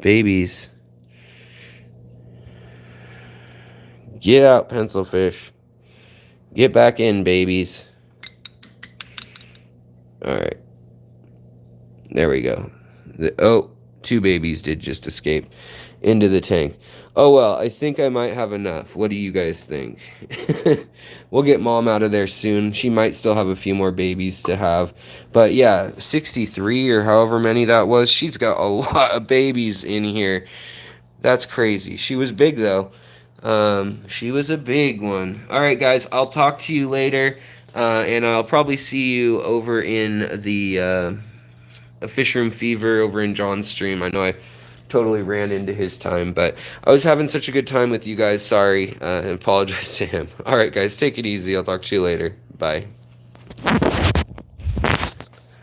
Babies. Get out, pencilfish. Get back in, babies. All right. There we go. Two babies did just escape into the tank. Oh, well, I think I might have enough. What do you guys think? We'll get Mom out of there soon. She might still have a few more babies to have. But, yeah, 63 or however many that was. She's got a lot of babies in here. That's crazy. She was big, though. She was a big one. All right, guys, I'll talk to you later. And I'll probably see you over in the... a Fish Room Fever over in John's stream. I know I totally ran into his time, but I was having such a good time with you guys. Sorry, and apologize to him. All right, guys, take it easy. I'll talk to you later. Bye.